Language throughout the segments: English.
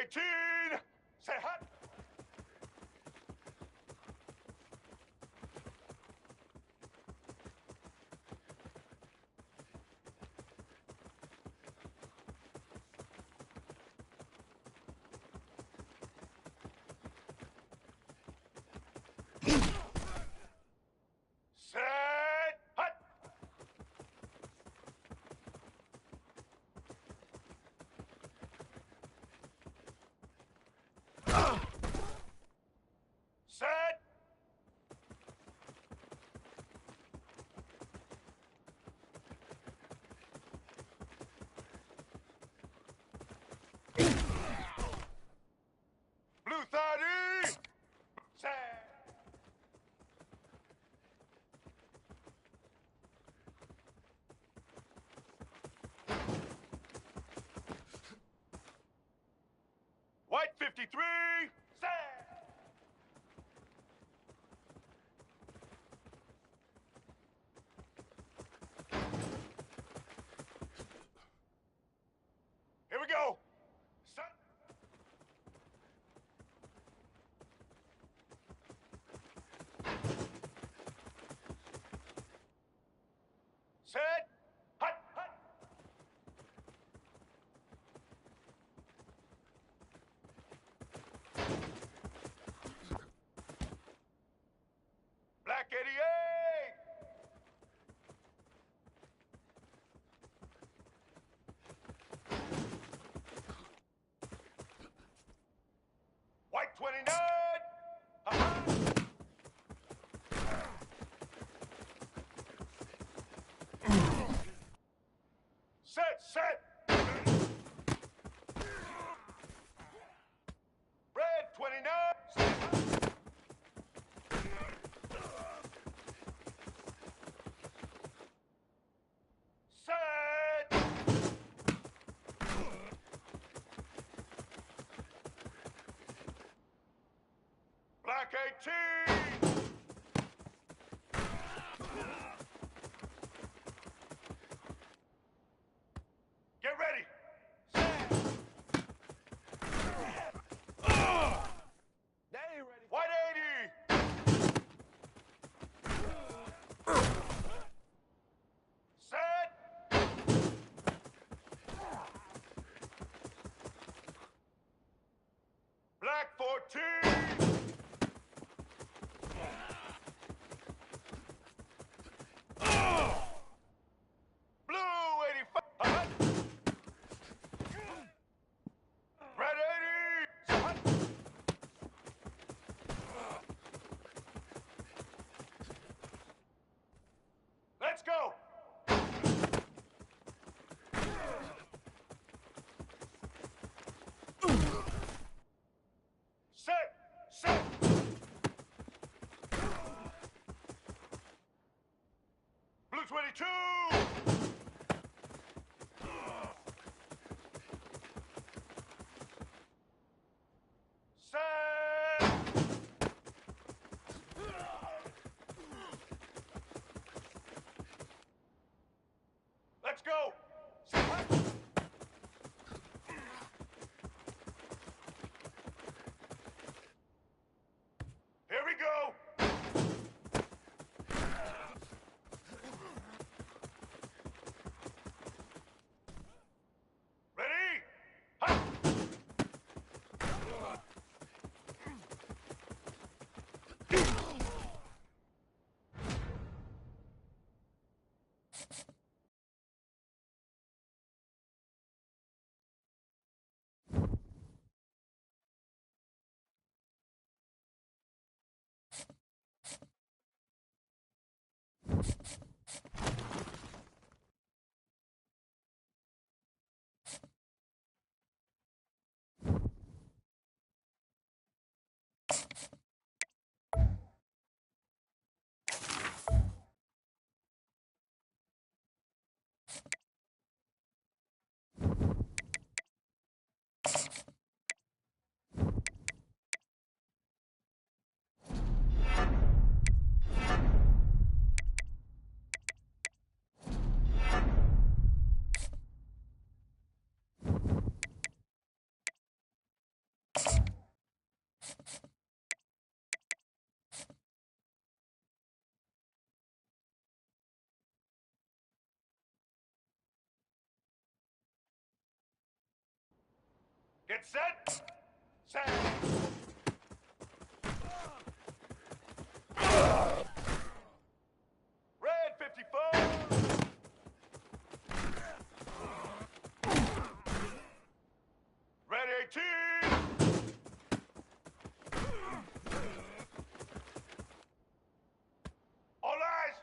18! Say hot! Set! Hot! Set! Blue 30! Set! White 53! Set! Here we go! Set! Set! Hot! Hot! Black 88! White 29! Uh-huh. Set! Red 29! Set! Black 18! Get ready! Set! They ain't ready. White 80! Set! Black 14! Blue 85! Hot! Red 80! Hot! Let's go! Set! Blue 22! Set! Let's go! Set! Here we go! Ready? Hot! Get set. Set. Red 54. Red 18. All eyes.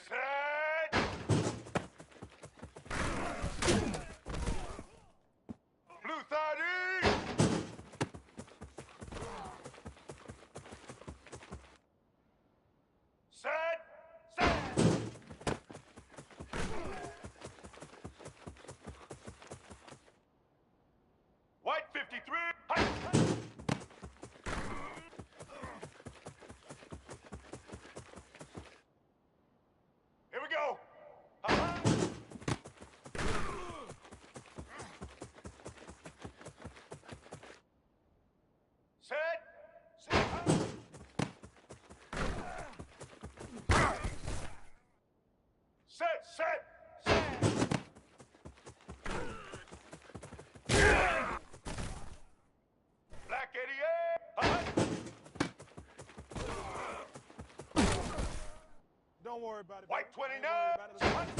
Set. Blue 30. Set. Set. White 53. Hi, hi. Here we go. Set. Set. Set. Set. Black 88. Don't worry about it. White brother. 29. Don't worry about it.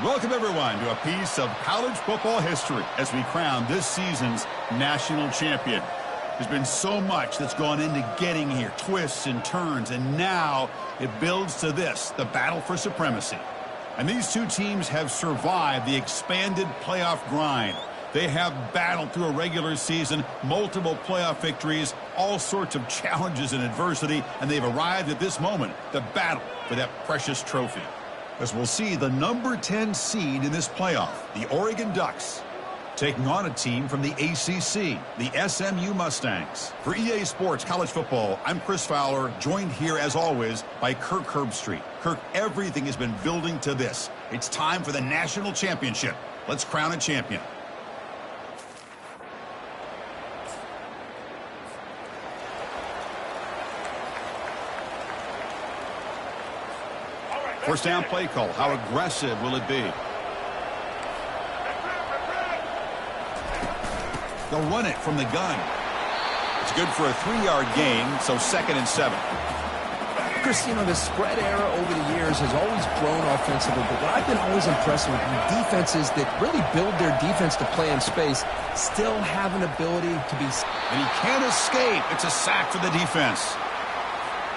Welcome, everyone, to a piece of college football history as we crown this season's national champion. There's been so much that's gone into getting here, twists and turns, and now it builds to this, the battle for supremacy. And these two teams have survived the expanded playoff grind. They have battled through a regular season, multiple playoff victories, all sorts of challenges and adversity, and they've arrived at this moment, the battle for that precious trophy. As we'll see the number 10 seed in this playoff, the Oregon Ducks, taking on a team from the ACC, the SMU Mustangs. For EA Sports College Football, I'm Chris Fowler, joined here as always by Kirk Herbstreit. Kirk, everything has been building to this. It's time for the national championship. Let's crown a champion. First down play call. How aggressive will it be? They'll run it from the gun. It's good for a 3-yard gain, so 2nd and 7. Chris, you know, the spread era over the years has always grown offensively, but what I've been always impressed with defenses that really build their defense to play in space still have an ability to be... And he can't escape. It's a sack for the defense.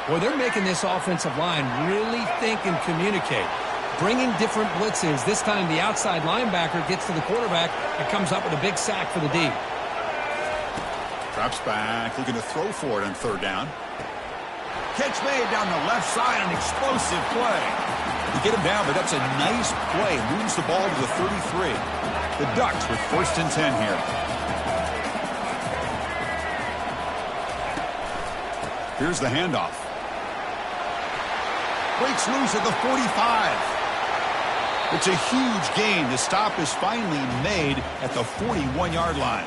Well, they're making this offensive line really think and communicate. Bringing different blitzes. This time the outside linebacker gets to the quarterback and comes up with a big sack for the D. Drops back, looking to throw for it on 3rd down. Catch made down the left side, an explosive play. You get him down, but that's a nice play. Moves the ball to the 33. The Ducks with 1st and 10 here. Here's the handoff. Breaks loose at the 45. It's a huge gain. The stop is finally made at the 41-yard line.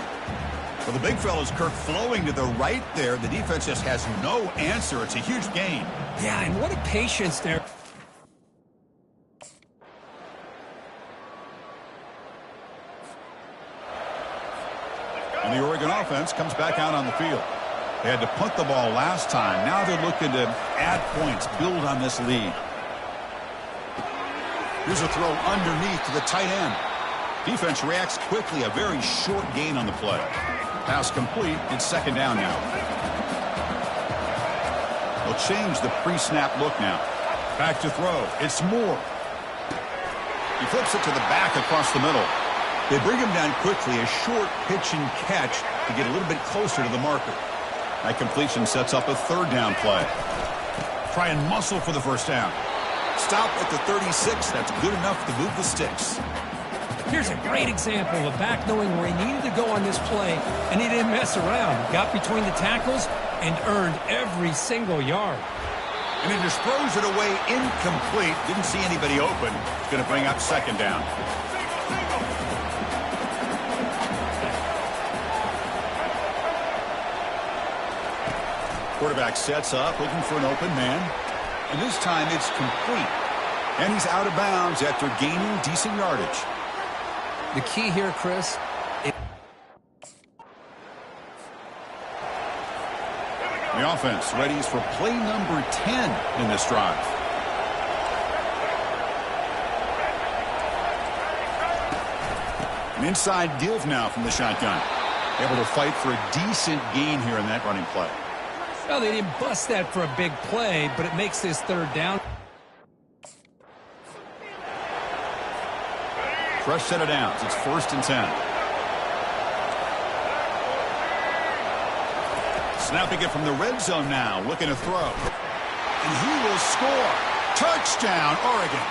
Well, the big fella's Kirk flowing to the right there. The defense just has no answer. It's a huge gain. Yeah, and what a patience there. And the Oregon offense comes back out on the field. They had to punt the ball last time. Now they're looking to add points, build on this lead. Here's a throw underneath to the tight end. Defense reacts quickly. A very short gain on the play. Pass complete. It's second down now. They'll change the pre-snap look now. Back to throw. It's Moore. He flips it to the back across the middle. They bring him down quickly. A short pitch and catch to get a little bit closer to the marker. That completion sets up a third down play. Try and muscle for the first down. Stop at the 36. That's good enough to move the sticks. Here's a great example of a back knowing where he needed to go on this play, and he didn't mess around. He got between the tackles and earned every single yard. And he just throws it away incomplete. Didn't see anybody open. It's going to bring up second down. Quarterback sets up, looking for an open man. And this time it's complete. And he's out of bounds after gaining decent yardage. The key here, Chris. The offense readies for play number 10 in this drive. An inside give now from the shotgun. Able to fight for a decent gain here in that running play. Well, they didn't bust that for a big play, but it makes this third down. Fresh set of downs. It's 1st and 10. Snapping it from the red zone now. Looking to throw. And he will score. Touchdown, Oregon.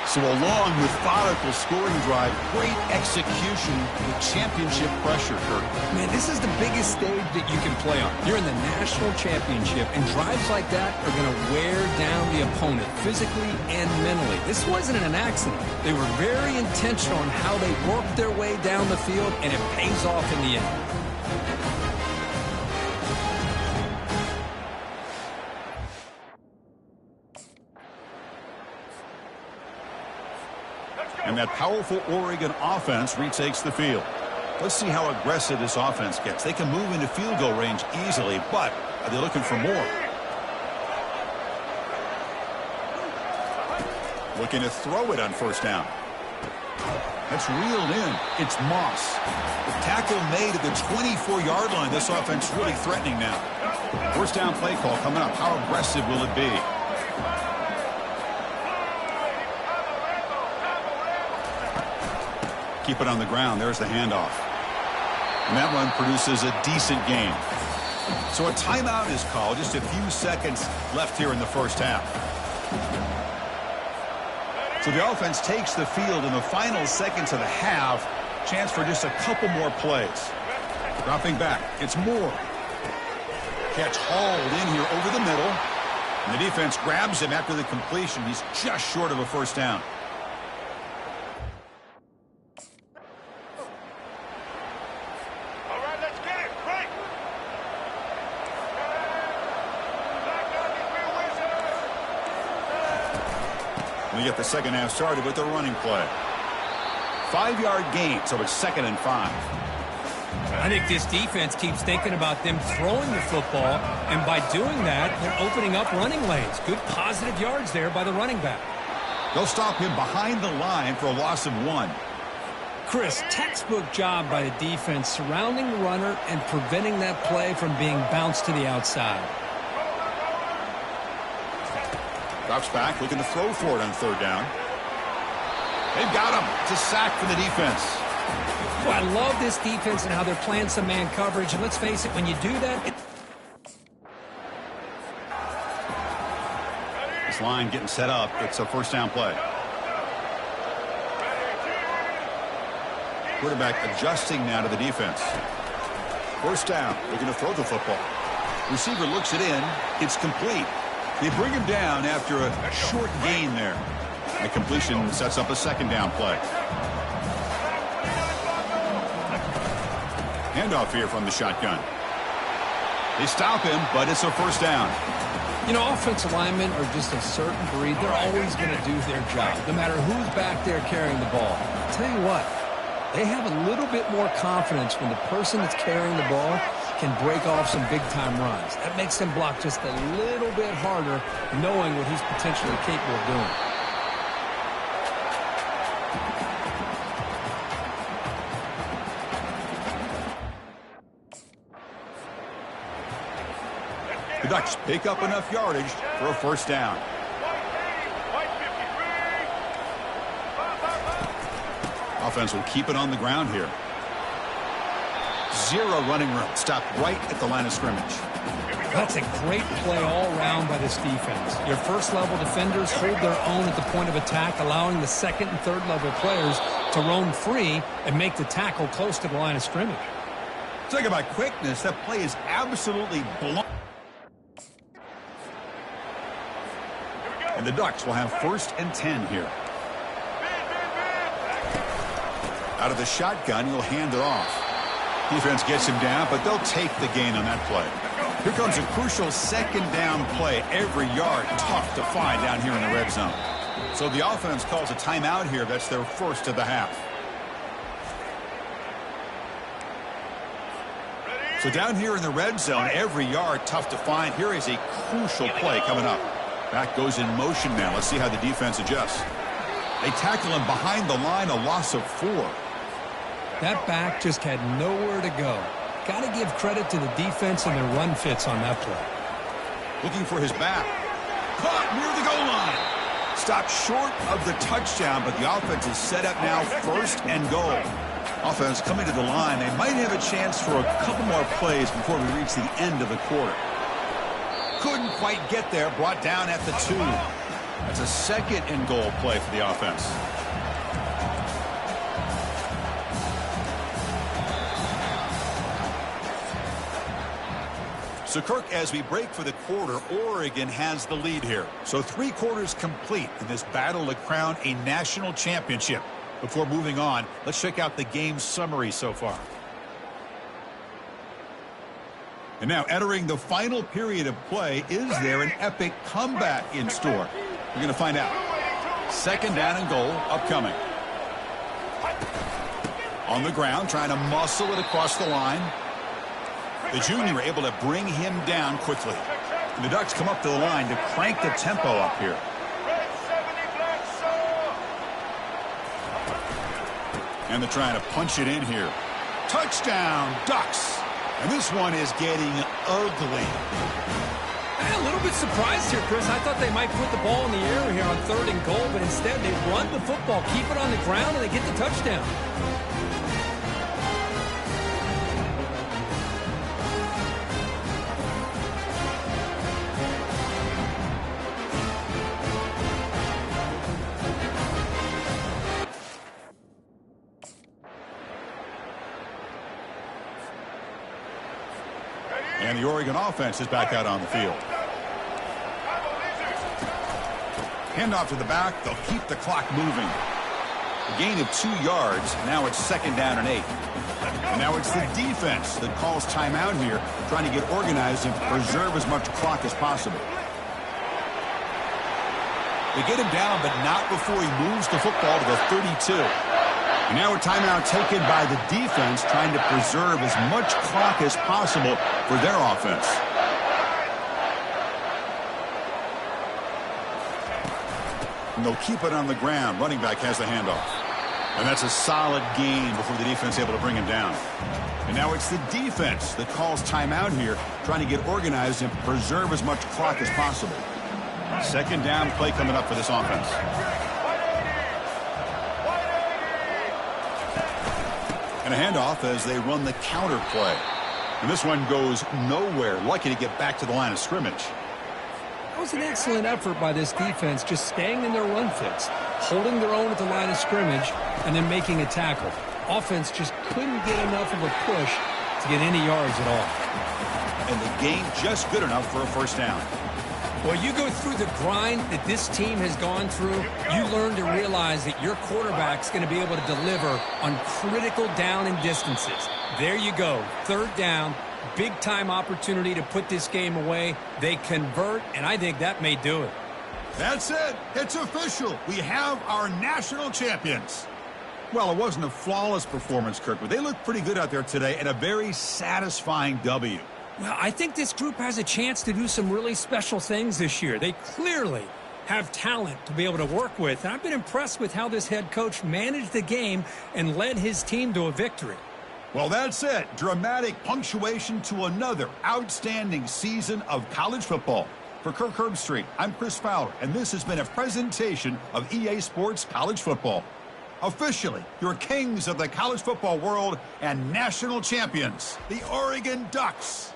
So a long, methodical scoring drive. Great execution with championship pressure, Kirk. Man, this is the biggest stage that you can play on. You're in the national championship, and drives like that are going to wear down the opponent physically and mentally. This wasn't an accident. They were very intentional on how they worked their way down the field, and it pays off in the end. And that powerful Oregon offense retakes the field. Let's see how aggressive this offense gets. They can move into field goal range easily, but are they looking for more? Looking to throw it on first down. That's reeled in. It's Moss. The tackle made at the 24-yard line. This offense really threatening now. First down play call coming up. How aggressive will it be? Keep it on the ground. There's the handoff. And that run produces a decent gain. So a timeout is called. Just a few seconds left here in the first half. So the offense takes the field in the final seconds of the half. Chance for just a couple more plays. Dropping back. It's Moore. Catch hauled in here over the middle. And the defense grabs him after the completion. He's just short of a first down. We get the second half started with the running play. 5-yard gain, so it's 2nd and 5. I think this defense keeps thinking about them throwing the football, and by doing that, they're opening up running lanes. Good positive yards there by the running back. They'll stop him behind the line for a loss of 1. Chris, textbook job by the defense surrounding the runner and preventing that play from being bounced to the outside. Drops back, looking to throw for it on third down. They've got him. It's a sack for the defense. Well, I love this defense and how they're playing some man coverage. And let's face it, when you do that... This line getting set up. It's a first down play. Quarterback adjusting now to the defense. First down. Looking to throw the football. Receiver looks it in. It's complete. They bring him down after a short gain there. The completion sets up a second down play. Handoff here from the shotgun. They stop him, but it's a first down. You know, offensive linemen are just a certain breed. They're always going to do their job, no matter who's back there carrying the ball. I'll tell you what, they have a little bit more confidence when the person that's carrying the ball can break off some big-time runs. That makes them block just a little bit harder, knowing what he's potentially capable of doing. The Ducks pick up enough yardage for a first down. Offense will keep it on the ground here. Zero running room. Stopped right at the line of scrimmage. That's a great play all around by this defense. Your first-level defenders hold their own at the point of attack, allowing the second and third-level players to roam free and make the tackle close to the line of scrimmage. Talk about quickness. That play is absolutely blown. And the Ducks will have 1st and 10 here. Out of the shotgun, he'll hand it off. Defense gets him down, but they'll take the gain on that play. Here comes a crucial second down play. Every yard tough to find down here in the red zone. So the offense calls a timeout here. That's their first of the half. So down here in the red zone, every yard tough to find. Here is a crucial play coming up. Back goes in motion now. Let's see how the defense adjusts. They tackle him behind the line, a loss of 4. That back just had nowhere to go. Got to give credit to the defense and their run fits on that play. Looking for his back. Caught near the goal line. Stopped short of the touchdown, but the offense is set up now 1st and goal. Offense coming to the line. They might have a chance for a couple more plays before we reach the end of the quarter. Couldn't quite get there. Brought down at the 2. That's a 2nd and goal play for the offense. So, Kirk, as we break for the quarter, Oregon has the lead here. So 3 quarters complete in this battle to crown a national championship. Before moving on, let's check out the game summary so far. And now entering the final period of play, is there an epic comeback in store? We're going to find out. 2nd down and goal upcoming. On the ground, trying to muscle it across the line. The junior able to bring him down quickly. And the Ducks come up to the line to crank the tempo up here. And they're trying to punch it in here. Touchdown, Ducks. And this one is getting ugly. A little bit surprised here, Chris. I thought they might put the ball in the air here on 3rd and goal, but instead they run the football, keep it on the ground, and they get the touchdown. And the Oregon offense is back out on the field. Handoff to the back. They'll keep the clock moving. A gain of 2 yards. Now it's 2nd down and 8. And now it's the defense that calls timeout here, trying to get organized and preserve as much clock as possible. They get him down, but not before he moves the football to the 32. And now a timeout taken by the defense, trying to preserve as much clock as possible for their offense. And they'll keep it on the ground. Running back has the handoff. And that's a solid gain before the defense able to bring him down. And now it's the defense that calls timeout here, trying to get organized and preserve as much clock as possible. 2nd down play coming up for this offense. And a handoff as they run the counter play. And this one goes nowhere. Lucky to get back to the line of scrimmage. That was an excellent effort by this defense, just staying in their run fits, holding their own at the line of scrimmage, and then making a tackle. Offense just couldn't get enough of a push to get any yards at all. And the gain just good enough for a first down. Well, you go through the grind that this team has gone through, you learn to realize that your quarterback's going to be able to deliver on critical down and distances. There you go, third down, big-time opportunity to put this game away. They convert, and I think that may do it. That's it. It's official. We have our national champions. Well, it wasn't a flawless performance, Kirk, but they looked pretty good out there today and a very satisfying W. Well, I think this group has a chance to do some really special things this year. They clearly have talent to be able to work with, and I've been impressed with how this head coach managed the game and led his team to a victory. Well, that's it. Dramatic punctuation to another outstanding season of college football. For Kirk Herbstreit, I'm Chris Fowler, and this has been a presentation of EA Sports College Football. Officially, your kings of the college football world and national champions, the Oregon Ducks.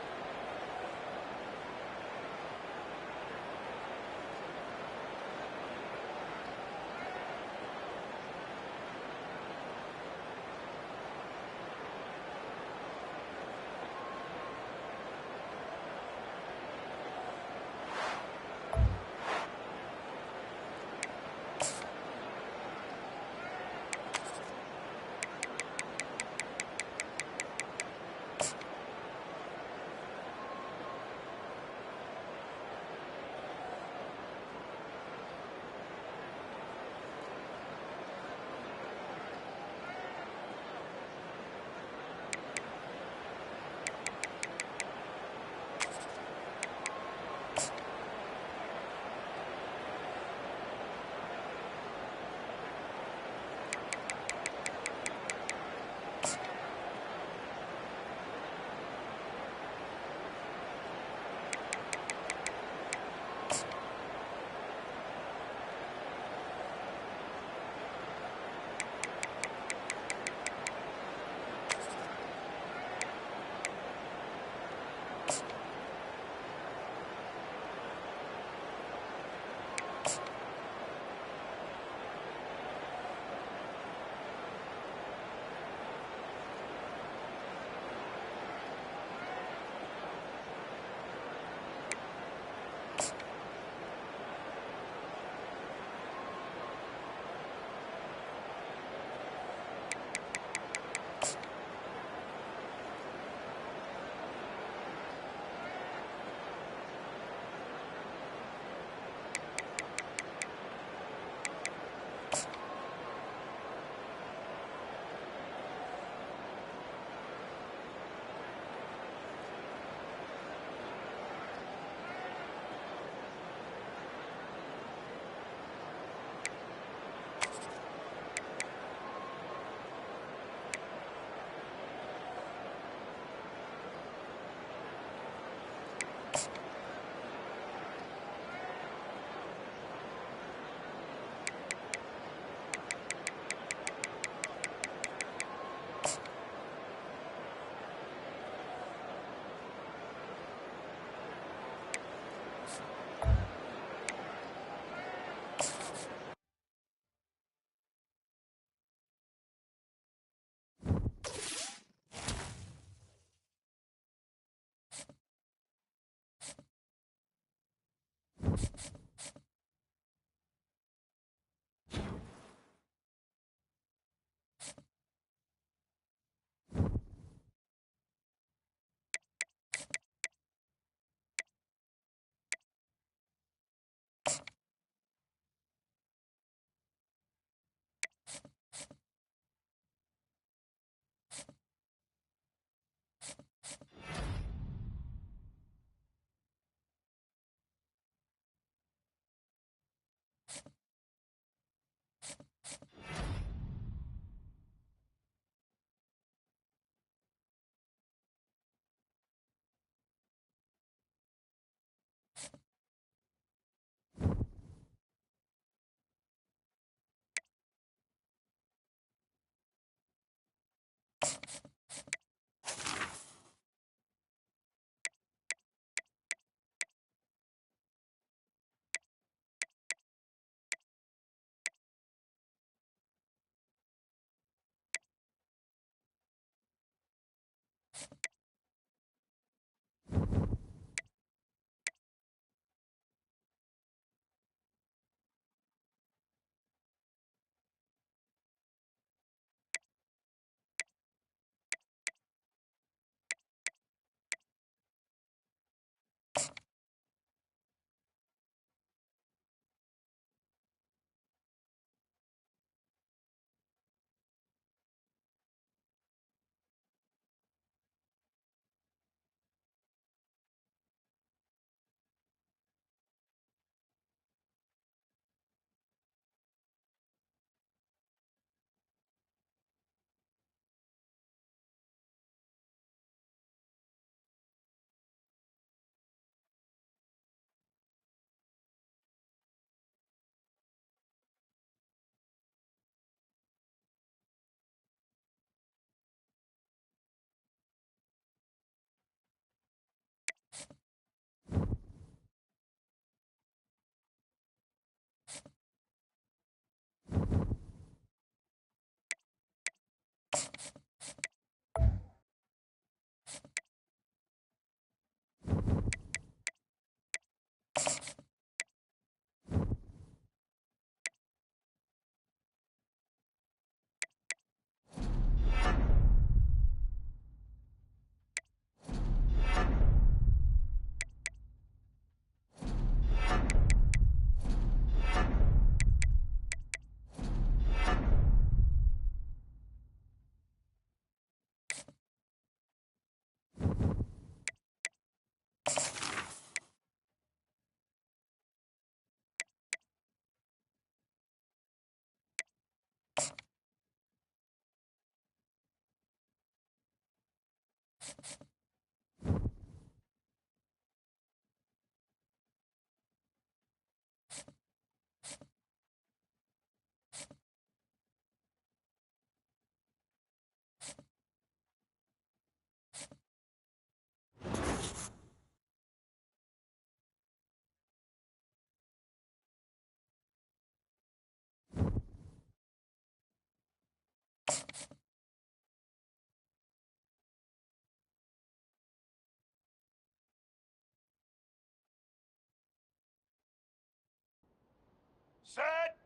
Set.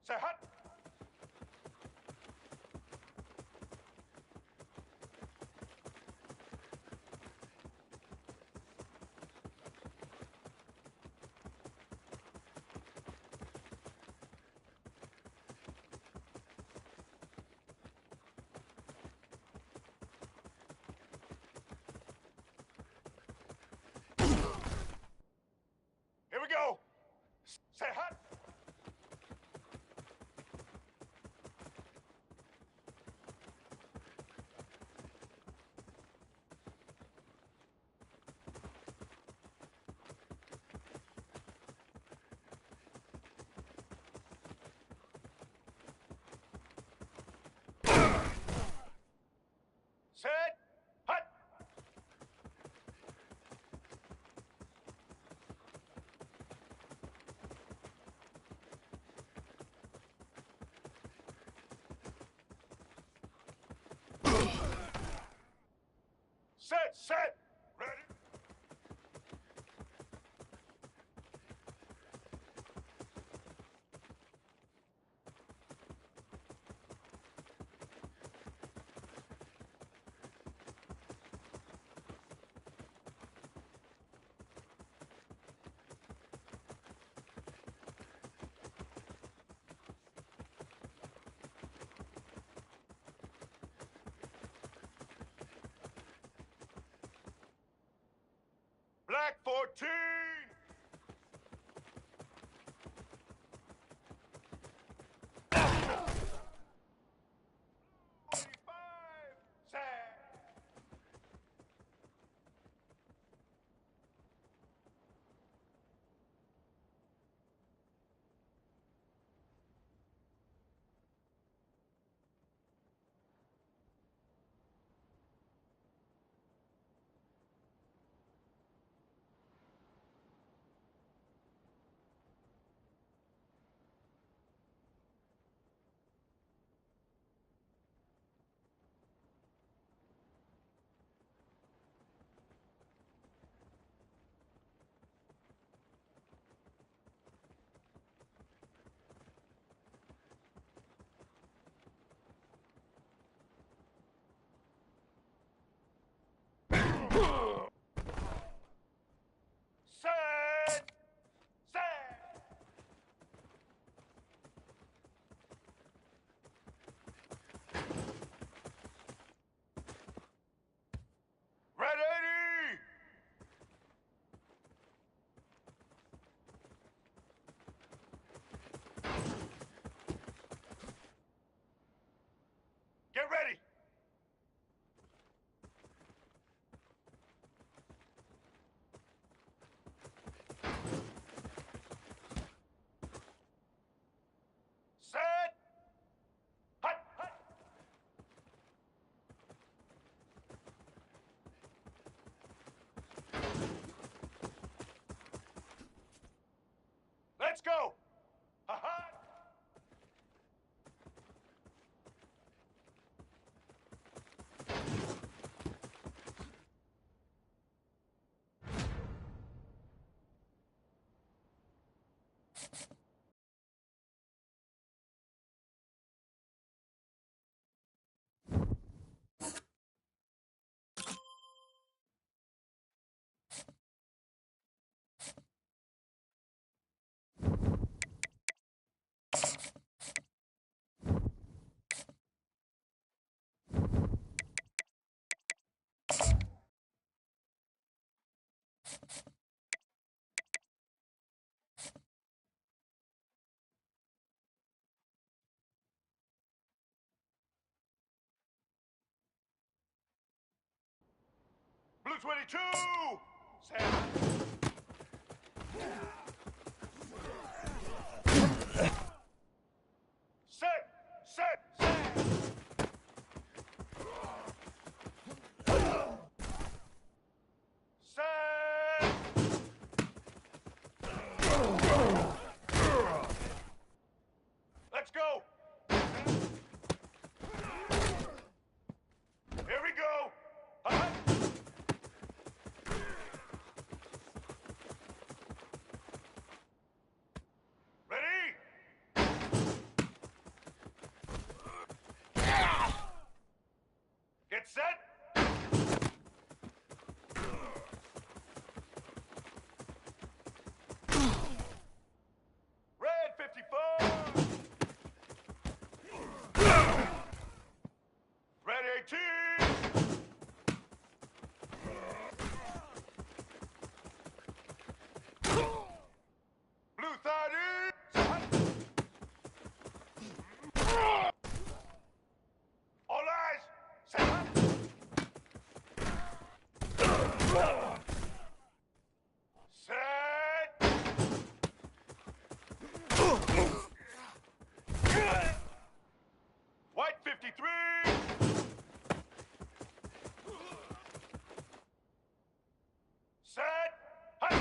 Set. Hut. Here we go. Say hut. Set. Hut. Set. Ready. Black 14. Set. Set. Set. Ready. Get ready. Set. Hut. Let's go. Ha. Blue 22! Set. Set! Set! Set! Let's go! Here we go! Ready? Get set! Red 54! Red 18! Blue 30! All eyes! Set! Set! White 53! Set! Hut!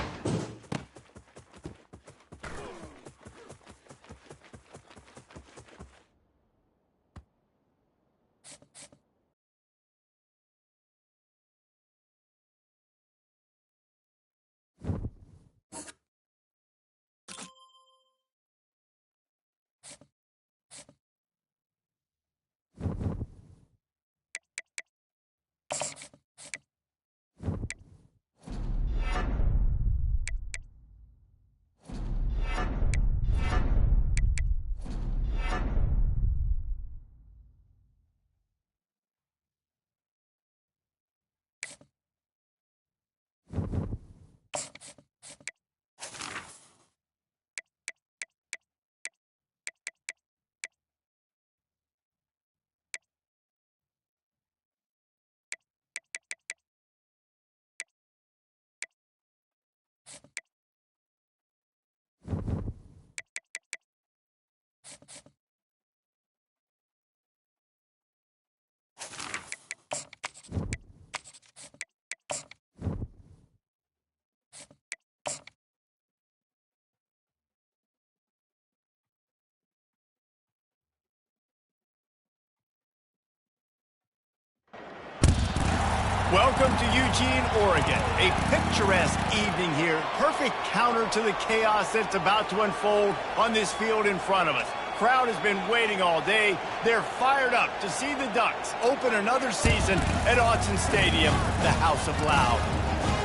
Welcome to Eugene, Oregon. A picturesque evening here. Perfect counter to the chaos that's about to unfold on this field in front of us. Crowd has been waiting all day. They're fired up to see the Ducks open another season at Autzen Stadium, the House of Loud.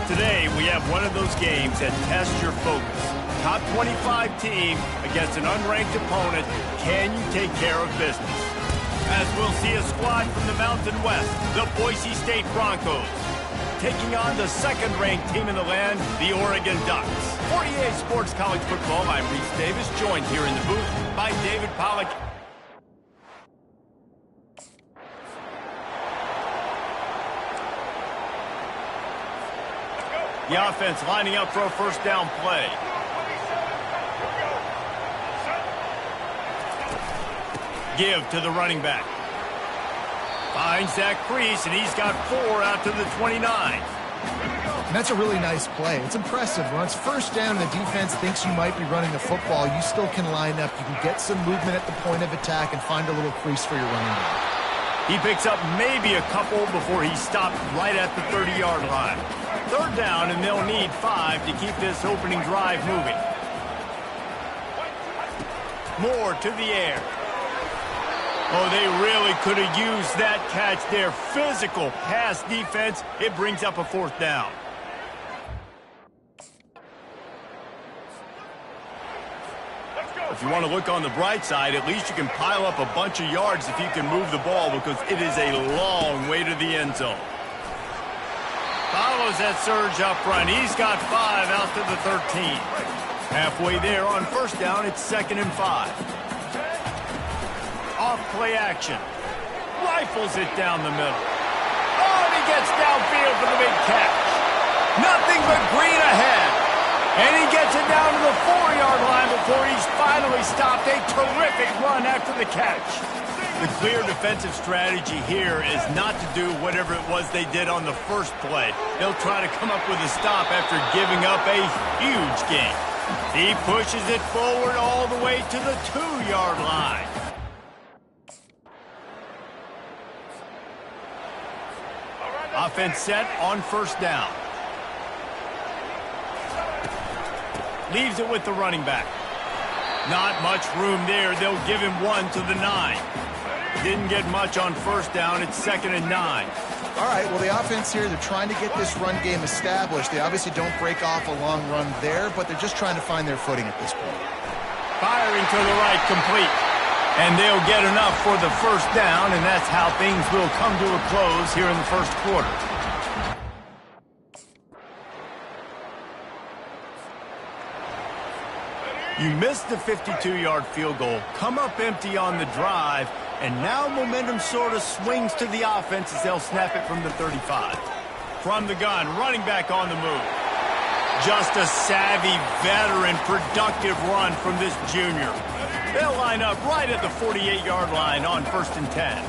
Today, we have one of those games that tests your focus. Top 25 team against an unranked opponent. Can you take care of business? As we'll see a squad from the Mountain West, the Boise State Broncos, taking on the second-ranked team in the land, the Oregon Ducks. For EA Sports College Football, I'm Reese Davis, joined here in the booth by David Pollack. The offense lining up for a first down play. Give to the running back. Finds that crease, and he's got 4 out to the 29. And that's a really nice play. It's impressive. When it's first down and the defense thinks you might be running the football, you still can line up. You can get some movement at the point of attack and find a little crease for your running back. He picks up maybe a couple before he stopped right at the 30-yard line. Third down, and they'll need 5 to keep this opening drive moving. More to the air. Oh, they really could have used that catch there. Physical pass defense. It brings up a fourth down. If you want to look on the bright side, at least you can pile up a bunch of yards if you can move the ball, because it is a long way to the end zone. Follows that surge up front. He's got 5 out to the 13. Halfway there on first down, it's 2nd and 5. Off play action. Rifles it down the middle. Oh, and he gets downfield for the big catch. Nothing but green ahead. And he gets it down to the 4-yard line before he's finally stopped. A terrific run after the catch. The clear defensive strategy here is not to do whatever it was they did on the first play. They'll try to come up with a stop after giving up a huge gain. He pushes it forward all the way to the 2-yard line. Offense set on first down. Leaves it with the running back. Not much room there. They'll give him one to the 9. Didn't get much on first down. It's 2nd and 9. All right, well, the offense here, they're trying to get this run game established. They obviously don't break off a long run there, but they're just trying to find their footing at this point. Firing to the right, complete. And they'll get enough for the first down, and that's how things will come to a close here in the first quarter. You missed the 52-yard field goal, come up empty on the drive, and now momentum sort of swings to the offense as they'll snap it from the 35. From the gun, running back on the move. Just a savvy, veteran, productive run from this junior. They'll line up right at the 48-yard line on 1st and 10.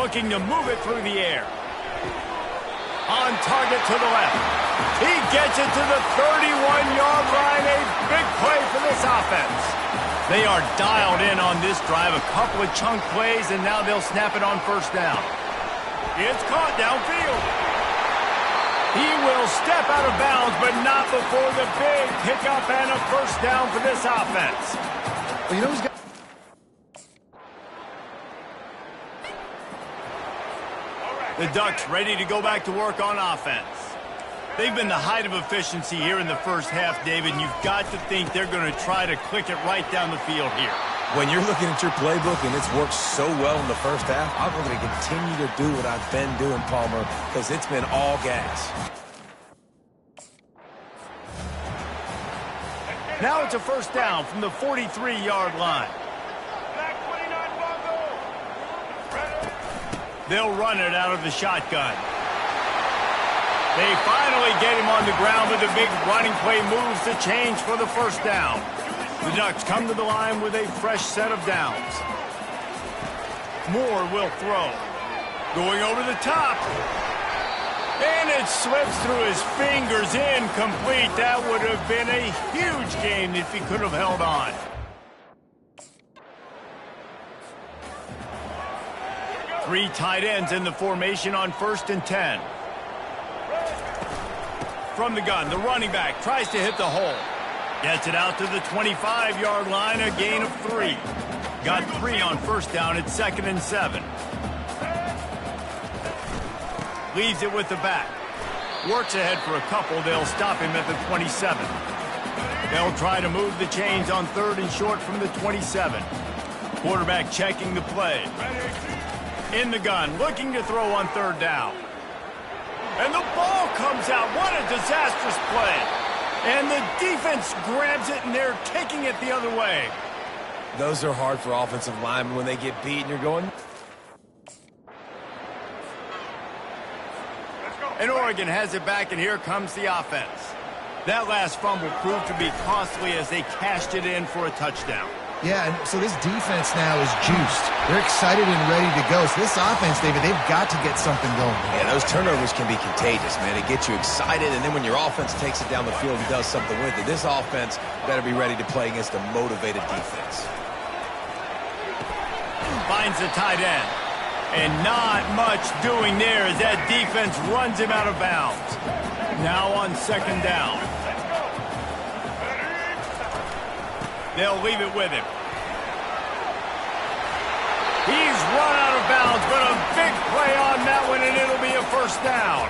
Looking to move it through the air. On target to the left. He gets it to the 31-yard line. A big play for this offense. They are dialed in on this drive. A couple of chunk plays, and now they'll snap it on first down. It's caught downfield. He will step out of bounds, but not before the big pickup and a first down for this offense. Well, you know who's got... The Ducks ready to go back to work on offense. They've been the height of efficiency here in the first half, David, and you've got to think they're going to try to click it right down the field here. When you're looking at your playbook and it's worked so well in the first half, I'm going to continue to do what I've been doing, Palmer, because it's been all gas. Now it's a first down from the 43-yard line. They'll run it out of the shotgun. They finally get him on the ground, but the big running play moves the change for the first down. The Ducks come to the line with a fresh set of downs. Moore will throw. Going over the top. And it slips through his fingers, incomplete. That would have been a huge gain if he could have held on. Three tight ends in the formation on 1st and 10. From the gun, the running back tries to hit the hole. Gets it out to the 25-yard line, a gain of 3. Got 3 on first down at 2nd and 7. Leaves it with the back. Works ahead for a couple. They'll stop him at the 27. They'll try to move the chains on 3rd and short from the 27. Quarterback checking the play. In the gun, looking to throw on 3rd down. And the ball comes out. What a disastrous play. And the defense grabs it, and they're taking it the other way. Those are hard for offensive linemen when they get beat and you're going... And Oregon has it back, and here comes the offense. That last fumble proved to be costly as they cashed it in for a touchdown. Yeah, and so this defense now is juiced. They're excited and ready to go. So this offense, David, they've got to get something going. Yeah, those turnovers can be contagious, man. It gets you excited, and then when your offense takes it down the field and does something with it, this offense better be ready to play against a motivated defense. Finds the tight end. And not much doing there as that defense runs him out of bounds. Now on 2nd down. They'll leave it with him. He's run out of bounds, but a big play on that one, and it'll be a first down.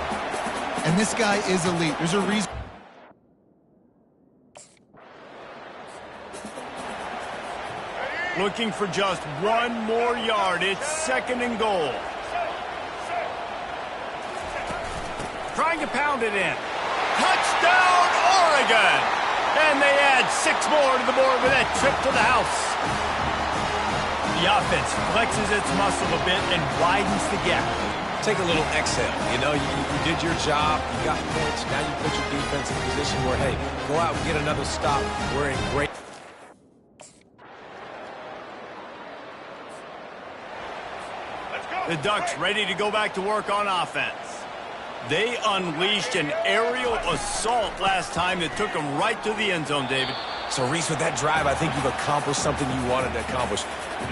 And this guy is elite. There's a reason. Looking for just 1 more yard. It's 2nd and goal. Trying to pound it in. Touchdown, Oregon! And they add 6 more to the board with that trip to the house. The offense flexes its muscle a bit and widens the gap. Take a little exhale. You know, you did your job. You got points. Now you put your defense in a position where, hey, go out and get another stop. We're in great. Let's go. The Ducks ready to go back to work on offense. They unleashed an aerial assault last time that took them right to the end zone, David. So, Reese, with that drive, I think you've accomplished something you wanted to accomplish.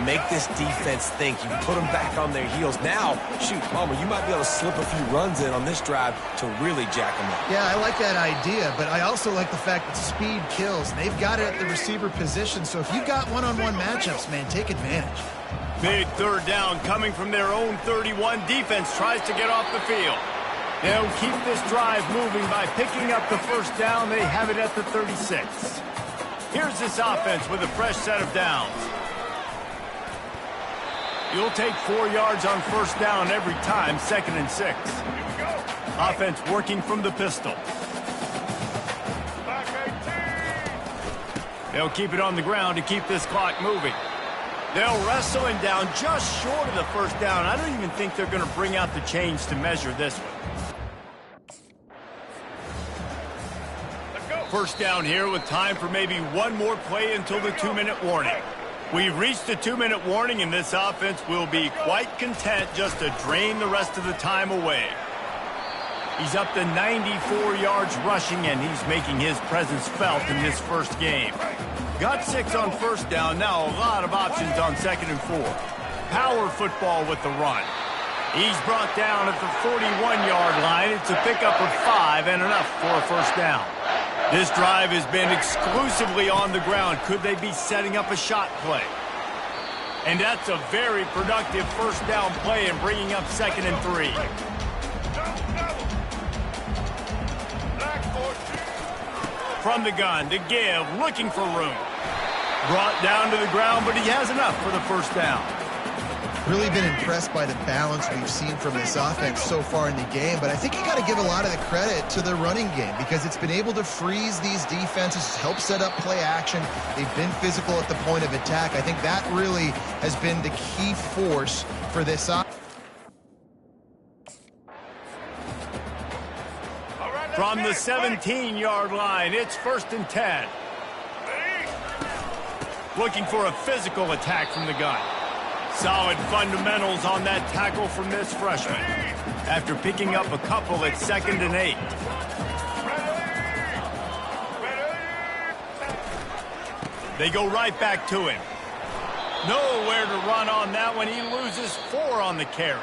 Make this defense think. You put them back on their heels. Now, shoot, Palmer, you might be able to slip a few runs in on this drive to really jack them up. Yeah, I like that idea, but I also like the fact that speed kills. And they've got it at the receiver position, so if you've got one-on-one matchups, man, take advantage. Big third down coming from their own 31. Defense tries to get off the field. They'll keep this drive moving by picking up the first down. They have it at the 36. Here's this offense with a fresh set of downs. You'll take 4 yards on first down every time, 2nd and 6. Offense working from the pistol. Back 18. They'll keep it on the ground to keep this clock moving. They'll wrestle him down just short of the first down. I don't even think they're going to bring out the chains to measure this one. First down here with time for maybe one more play until the 2-minute warning. We've reached the 2-minute warning, and this offense will be quite content just to drain the rest of the time away. He's up to 94 yards rushing, and he's making his presence felt in this first game. Got 6 on first down, now a lot of options on 2nd and 4. Power football with the run. He's brought down at the 41-yard line. It's a pickup of 5 and enough for a first down. This drive has been exclusively on the ground. Could they be setting up a shot play? And that's a very productive first down play and bringing up 2nd and 3. From the gun to give, looking for room. Brought down to the ground, but he has enough for the first down. Really been impressed by the balance we've seen from this offense so far in the game, but I think you got to give a lot of the credit to the running game because it's been able to freeze these defenses, help set up play action. They've been physical at the point of attack. I think that really has been the key force for this offense. From the 17-yard line, it's 1st and 10. Looking for a physical attack from the gun. Solid fundamentals on that tackle from this freshman. After picking up a couple at 2nd and 8. They go right back to him. Nowhere to run on that one. He loses 4 on the carry.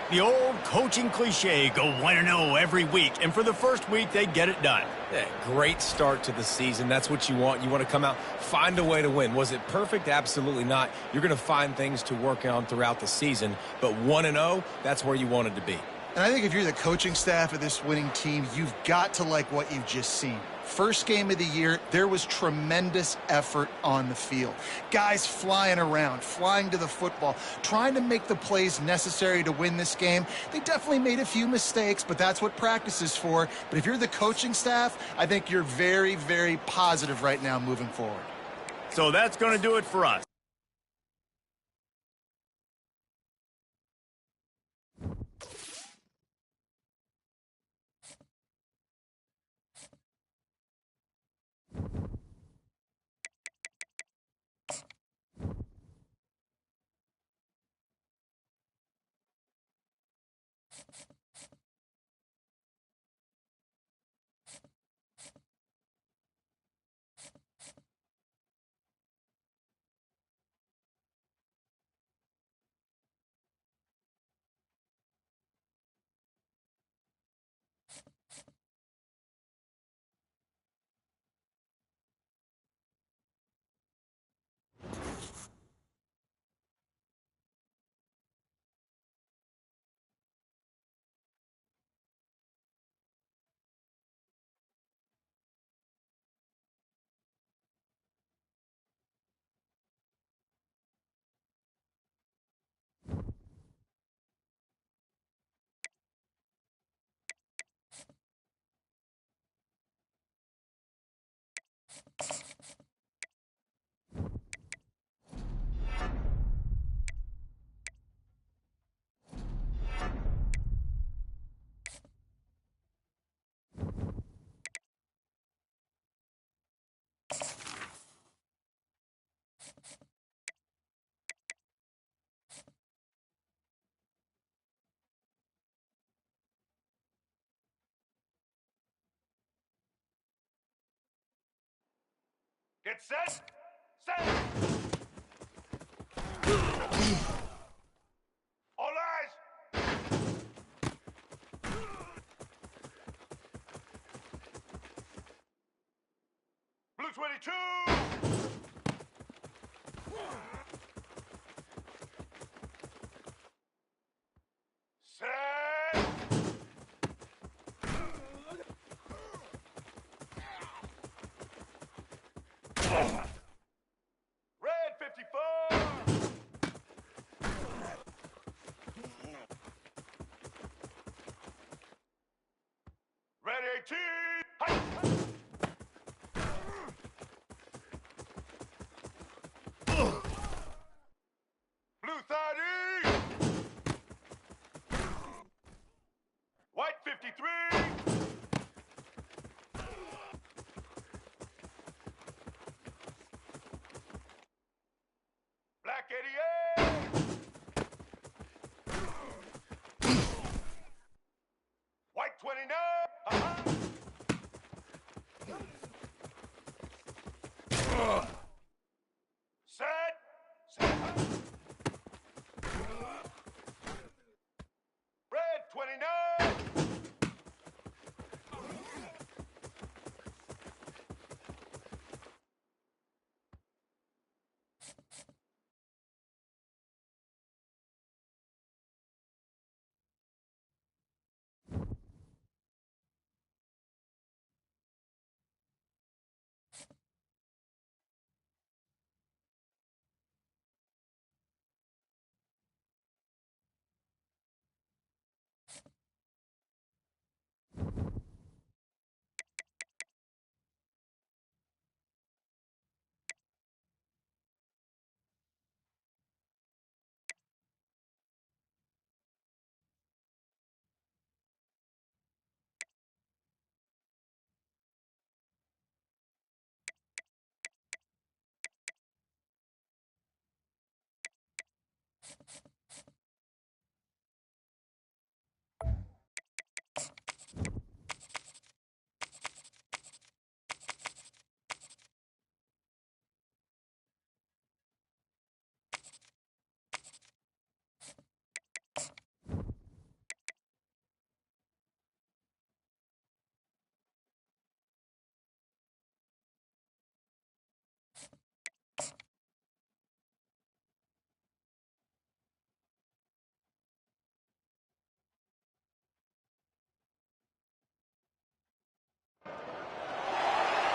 The old coaching cliche, go 1-0 every week. And for the first week, they get it done. Yeah, great start to the season. That's what you want. You want to come out, find a way to win. Was it perfect? Absolutely not. You're going to find things to work on throughout the season. But 1-0, that's where you wanted to be. And I think if you're the coaching staff of this winning team, you've got to like what you've just seen. First game of the year, there was tremendous effort on the field. Guys flying around, flying to the football, trying to make the plays necessary to win this game. They definitely made a few mistakes, but that's what practice is for. But if you're the coaching staff, I think you're very, very positive right now moving forward. So that's going to do it for us. Get set. Set. All eyes. Blue 22. Set. Red 54. Red 18. Hi. Blue 30. White 53. Black 88. White 29. Set. Set. Red 29.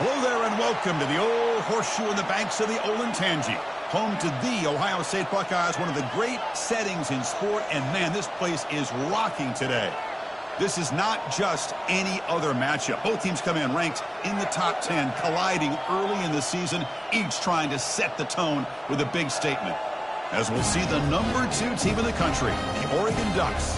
Hello there and welcome to the old horseshoe in the banks of the Olentangy. Home to the Ohio State Buckeyes, one of the great settings in sport, and man, this place is rocking today. This is not just any other matchup. Both teams come in ranked in the top 10, colliding early in the season, each trying to set the tone with a big statement. As we'll see the #2 team in the country, the Oregon Ducks,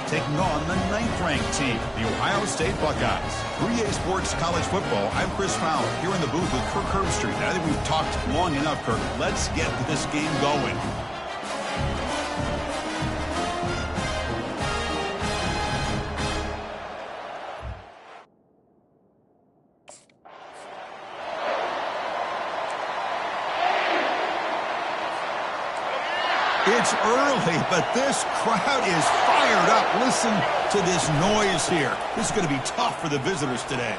taking on the 9th-ranked team, the Ohio State Buckeyes. 3A Sports College Football, I'm Chris Fowler, here in the booth with Kirk Herbstreit. I think we've talked long enough, Kirk. Let's get this game going. It's early, but this crowd is fired up. Listen to this noise here. This is going to be tough for the visitors today.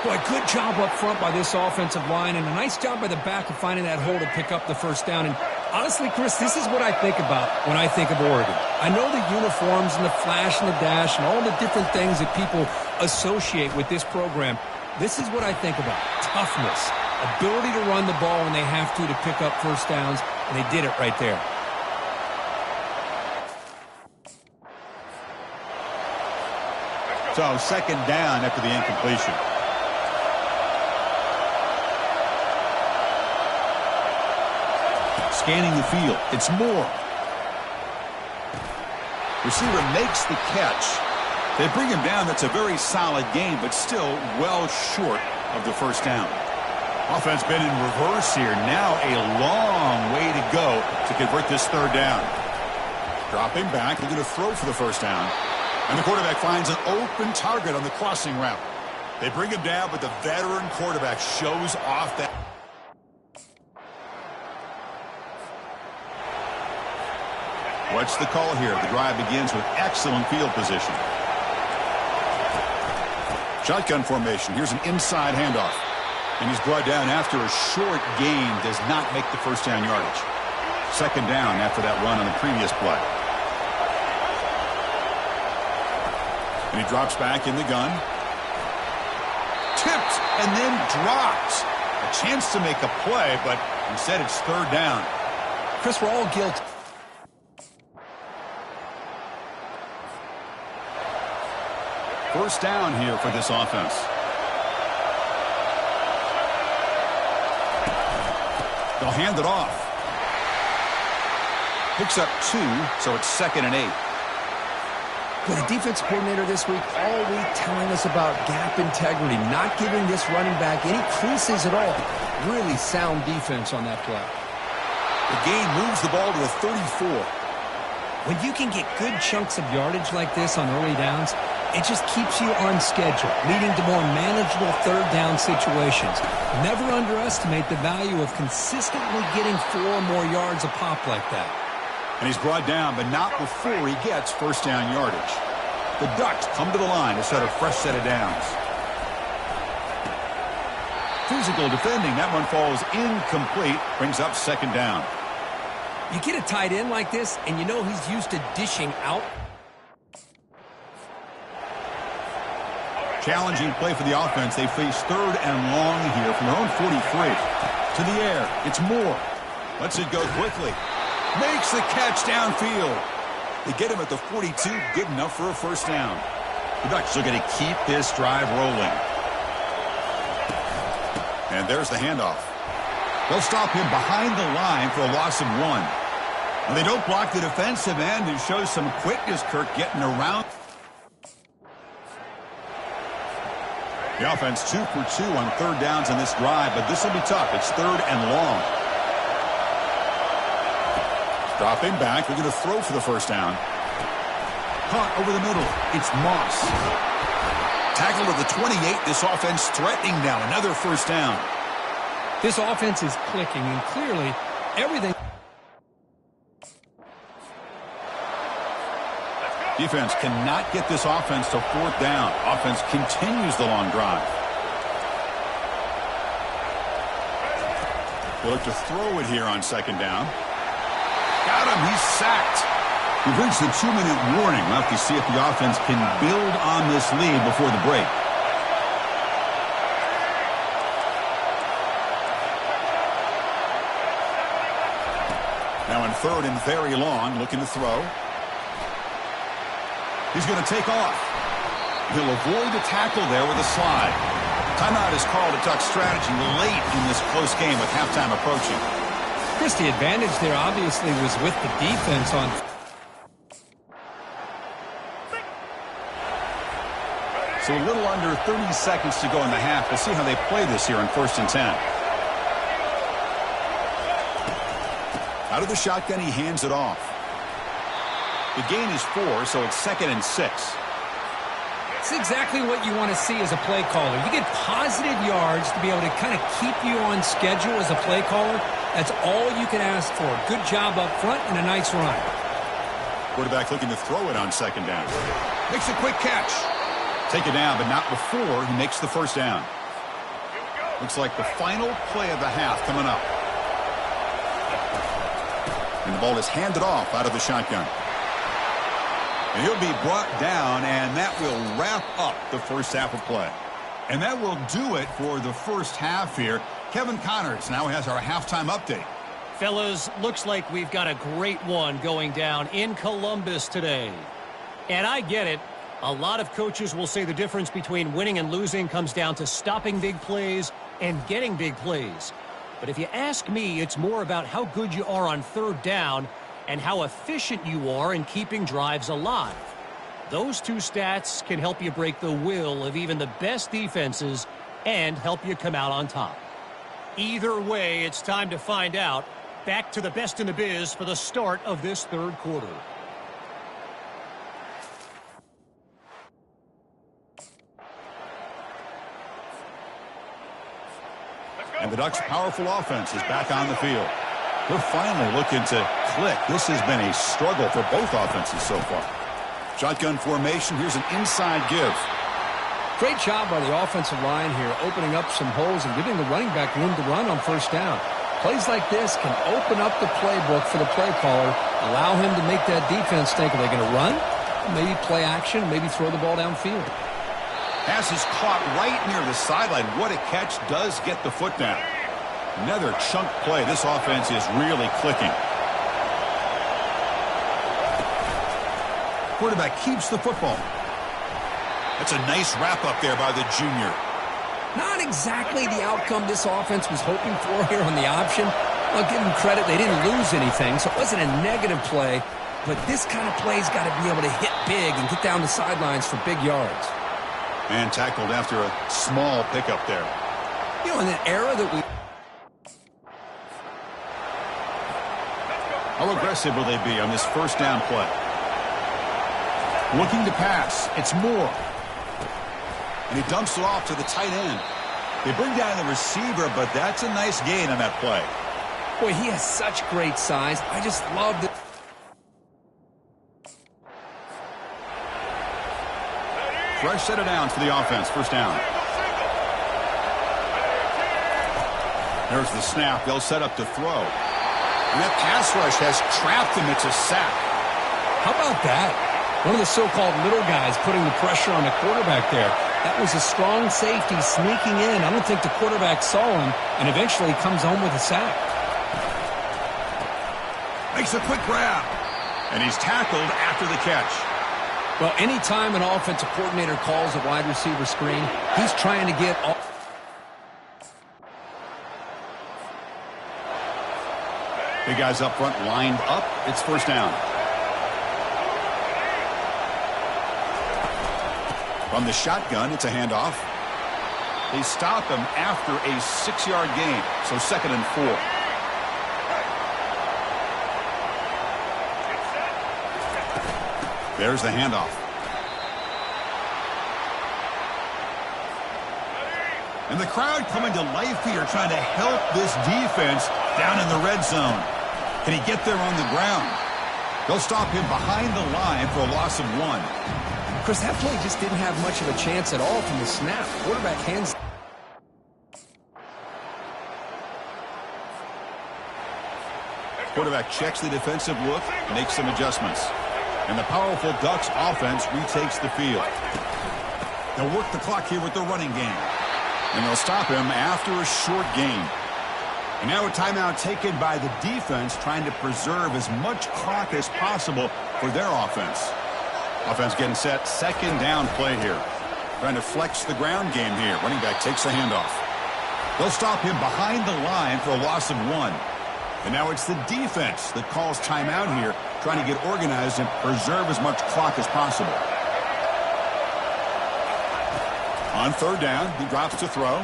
Boy, good job up front by this offensive line, and a nice job by the back of finding that hole to pick up the first down. And honestly, Chris, this is what I think about when I think of Oregon. I know the uniforms and the flash and the dash and all the different things that people associate with this program. This is what I think about. Toughness. Ability to run the ball when they have to pick up first downs, and they did it right there. So, second down after the incompletion. Scanning the field, it's Moore. Receiver makes the catch. They bring him down. That's a very solid game, but still well short of the first down. Offense been in reverse here. Now a long way to go to convert this third down. Dropping back, looking to throw for the first down. And the quarterback finds an open target on the crossing route. They bring him down, but the veteran quarterback shows off that. What's the call here? The drive begins with excellent field position. Shotgun formation. Here's an inside handoff. And he's brought down after a short gain. Does not make the first down yardage. Second down after that run on the previous play. And he drops back in the gun. Tipped and then dropped. A chance to make a play, but instead it's third down. Chris, we're all guilty. First down here for this offense. They'll hand it off. Picks up 2, so it's 2nd and 8. With the defense coordinator this week all week telling us about gap integrity, not giving this running back any creases at all. Really sound defense on that play. The gain moves the ball to a 34. When you can get good chunks of yardage like this on early downs, it just keeps you on schedule, leading to more manageable third down situations. Never underestimate the value of consistently getting 4 or more yards a pop like that. And he's brought down, but not before he gets first down yardage. The Ducks come to the line to set a fresh set of downs. Physical defending. That one falls incomplete. Brings up second down. You get a tight end like this, and you know he's used to dishing out. Challenging play for the offense. They face third and long here from their own 43. To the air. It's Moore. Lets it go quickly. Makes the catch downfield. They get him at the 42. Good enough for a first down. The Ducks are going to keep this drive rolling. And there's the handoff. They'll stop him behind the line for a loss of 1. And they don't block the defensive end and show some quickness, Kirk, getting around. The offense 2 for 2 on third downs in this drive, but this will be tough. It's third and long. Dropping back. They're going to throw for the first down. Caught over the middle. It's Moss. Tackle to the 28. This offense threatening now. Another first down. This offense is clicking, and clearly everything. Defense cannot get this offense to fourth down. Offense continues the long drive. They look to throw it here on second down. Got him. He's sacked. We've reached the 2-minute warning. We'll have to see if the offense can build on this lead before the break. Now in third and very long, looking to throw. He's going to take off. He'll avoid the tackle there with a slide. Timeout is called a Duck strategy late in this close game with halftime approaching. Chris, the advantage there obviously was with the defense on. So a little under 30 seconds to go in the half. We'll see how they play this here on 1st and 10. Out of the shotgun, he hands it off. The gain is 4, so it's 2nd and 6. It's exactly what you want to see as a play caller. You get positive yards to be able to kind of keep you on schedule as a play caller. That's all you can ask for. Good job up front and a nice run. Quarterback looking to throw it on second down. Makes a quick catch. Take it down, but not before he makes the first down. Looks like the final play of the half coming up. And the ball is handed off out of the shotgun. And he'll be brought down, and that will wrap up the first half of play. And that will do it for the first half here. Kevin Connors now has our halftime update. Fellas, looks like we've got a great one going down in Columbus today. And I get it. A lot of coaches will say the difference between winning and losing comes down to stopping big plays and getting big plays. But if you ask me, it's more about how good you are on third down and how efficient you are in keeping drives alive. Those two stats can help you break the will of even the best defenses and help you come out on top. Either way, it's time to find out. Back to the best in the biz for the start of this third quarter. And the Ducks' powerful offense is back on the field. They're finally looking to click. This has been a struggle for both offenses so far. Shotgun formation. Here's an inside give. Great job by the offensive line here, opening up some holes and giving the running back room to run on first down. Plays like this can open up the playbook for the play caller, allow him to make that defense think, are they going to run? Maybe play action, maybe throw the ball downfield. Pass is caught right near the sideline. What a catch. Does get the foot down. Another chunk play. This offense is really clicking. Quarterback keeps the football. That's a nice wrap-up there by the junior. Not exactly the outcome this offense was hoping for here on the option. I'll give them credit. They didn't lose anything, so it wasn't a negative play. But this kind of play's got to be able to hit big and get down the sidelines for big yards. And tackled after a small pickup there. You know, in an era that we... How aggressive will they be on this first down play? Looking to pass. It's Moore. And he dumps it off to the tight end. They bring down the receiver, but that's a nice gain on that play. Boy, he has such great size. I just love the... Fresh set of downs for the offense. First down. There's the snap. They'll set up to throw. And that pass rush has trapped him. It's a sack. How about that? One of the so-called little guys putting the pressure on the quarterback there. That was a strong safety sneaking in. I don't think the quarterback saw him, and eventually comes home with a sack. Makes a quick grab. And he's tackled after the catch. Well, anytime an offensive coordinator calls a wide receiver screen, he's trying to get all... Big guys up front lined up. It's first down. From the shotgun, it's a handoff. They stop him after a 6-yard gain, so 2nd and 4. There's the handoff. And the crowd coming to life here, trying to help this defense down in the red zone. Can he get there on the ground? They'll stop him behind the line for a loss of 1. Chris, that play just didn't have much of a chance at all from the snap. Quarterback hands... Quarterback checks the defensive look, makes some adjustments. And the powerful Ducks offense retakes the field. They'll work the clock here with the running game. And they'll stop him after a short gain. And now a timeout taken by the defense, trying to preserve as much clock as possible for their offense. Offense getting set, 2nd down play here. Trying to flex the ground game here. Running back takes the handoff. They'll stop him behind the line for a loss of 1. And now it's the defense that calls timeout here, trying to get organized and preserve as much clock as possible. On 3rd down, he drops to throw.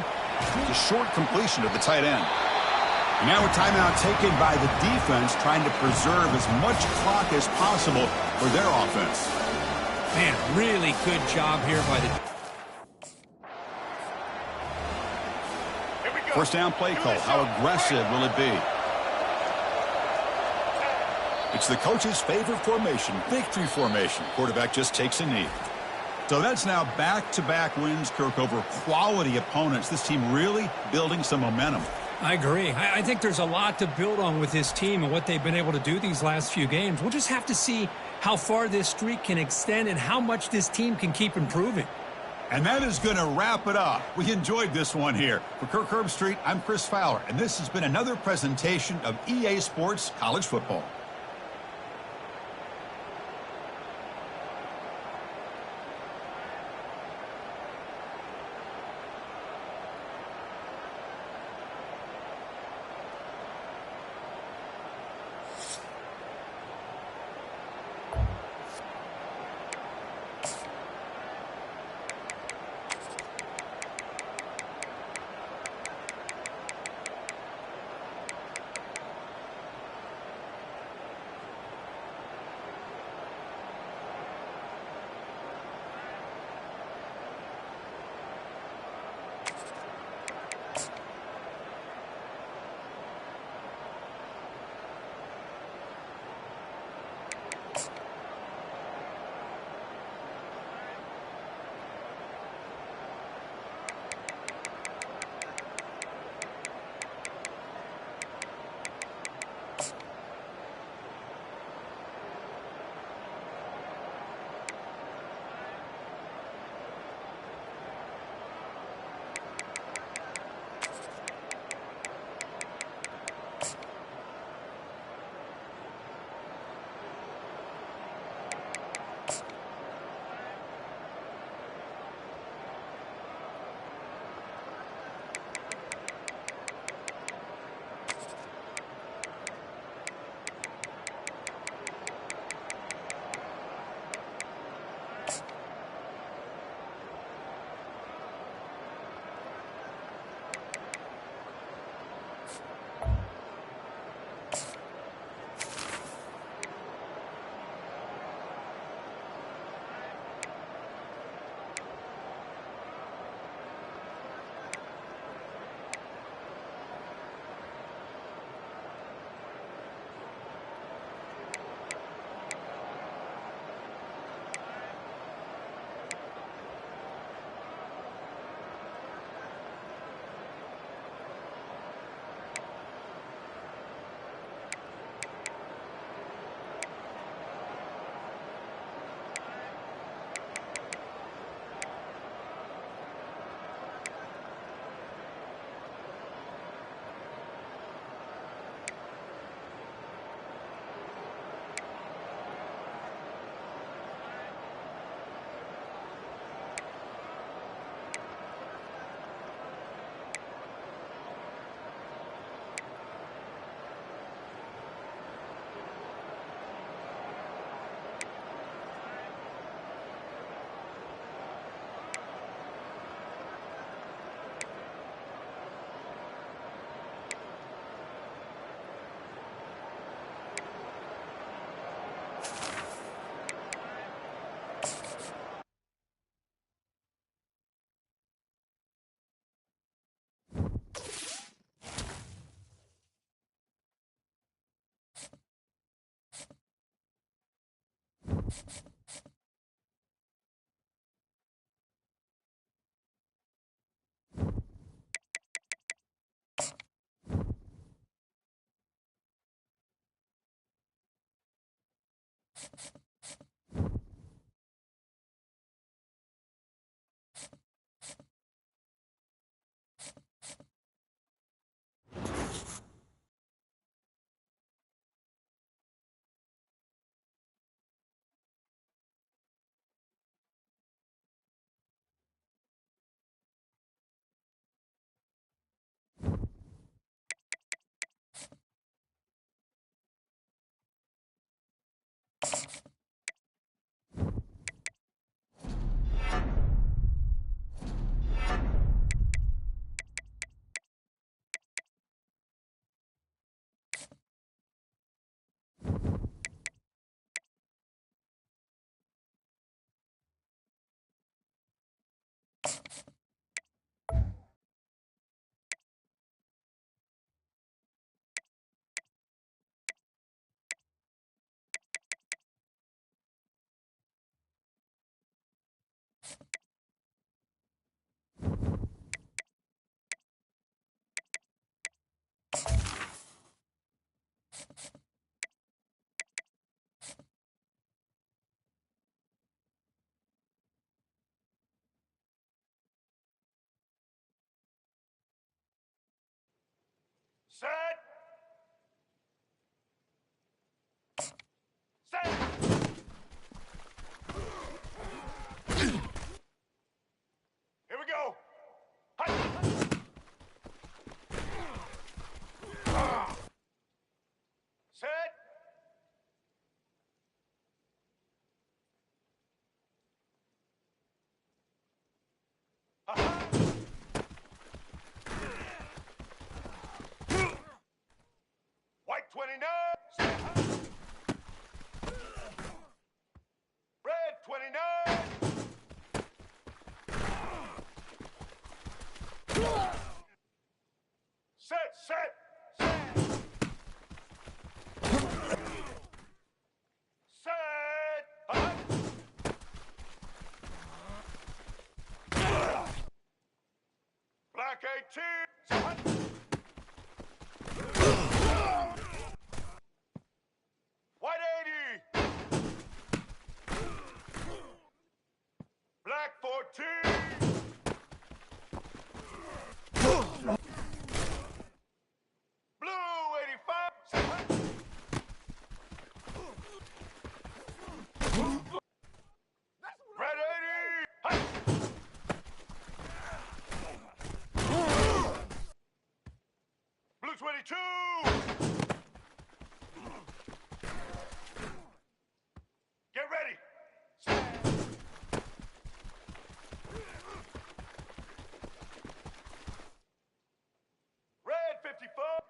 It's a short completion of the tight end. And now a timeout taken by the defense, trying to preserve as much clock as possible for their offense. Man, really good job here by the... First down play call. How aggressive will it be? It's the coach's favorite formation, victory formation. Quarterback just takes a knee. So that's now back-to-back wins, Kirk, over quality opponents. This team really building some momentum. I agree. I think there's a lot to build on with this team and what they've been able to do these last few games. We'll just have to see how far this streak can extend and how much this team can keep improving. And that is going to wrap it up. We enjoyed this one here. For Kirk Herbstreit, I'm Chris Fowler, and this has been another presentation of EA Sports College Football. Set. Set. Here we go. Hi. Set. White 29. Red 29. Set, set, set. Set. Black 18. White 80. Black 14. Blue 85. Red 80. Blue 22. Get ready. Red 54.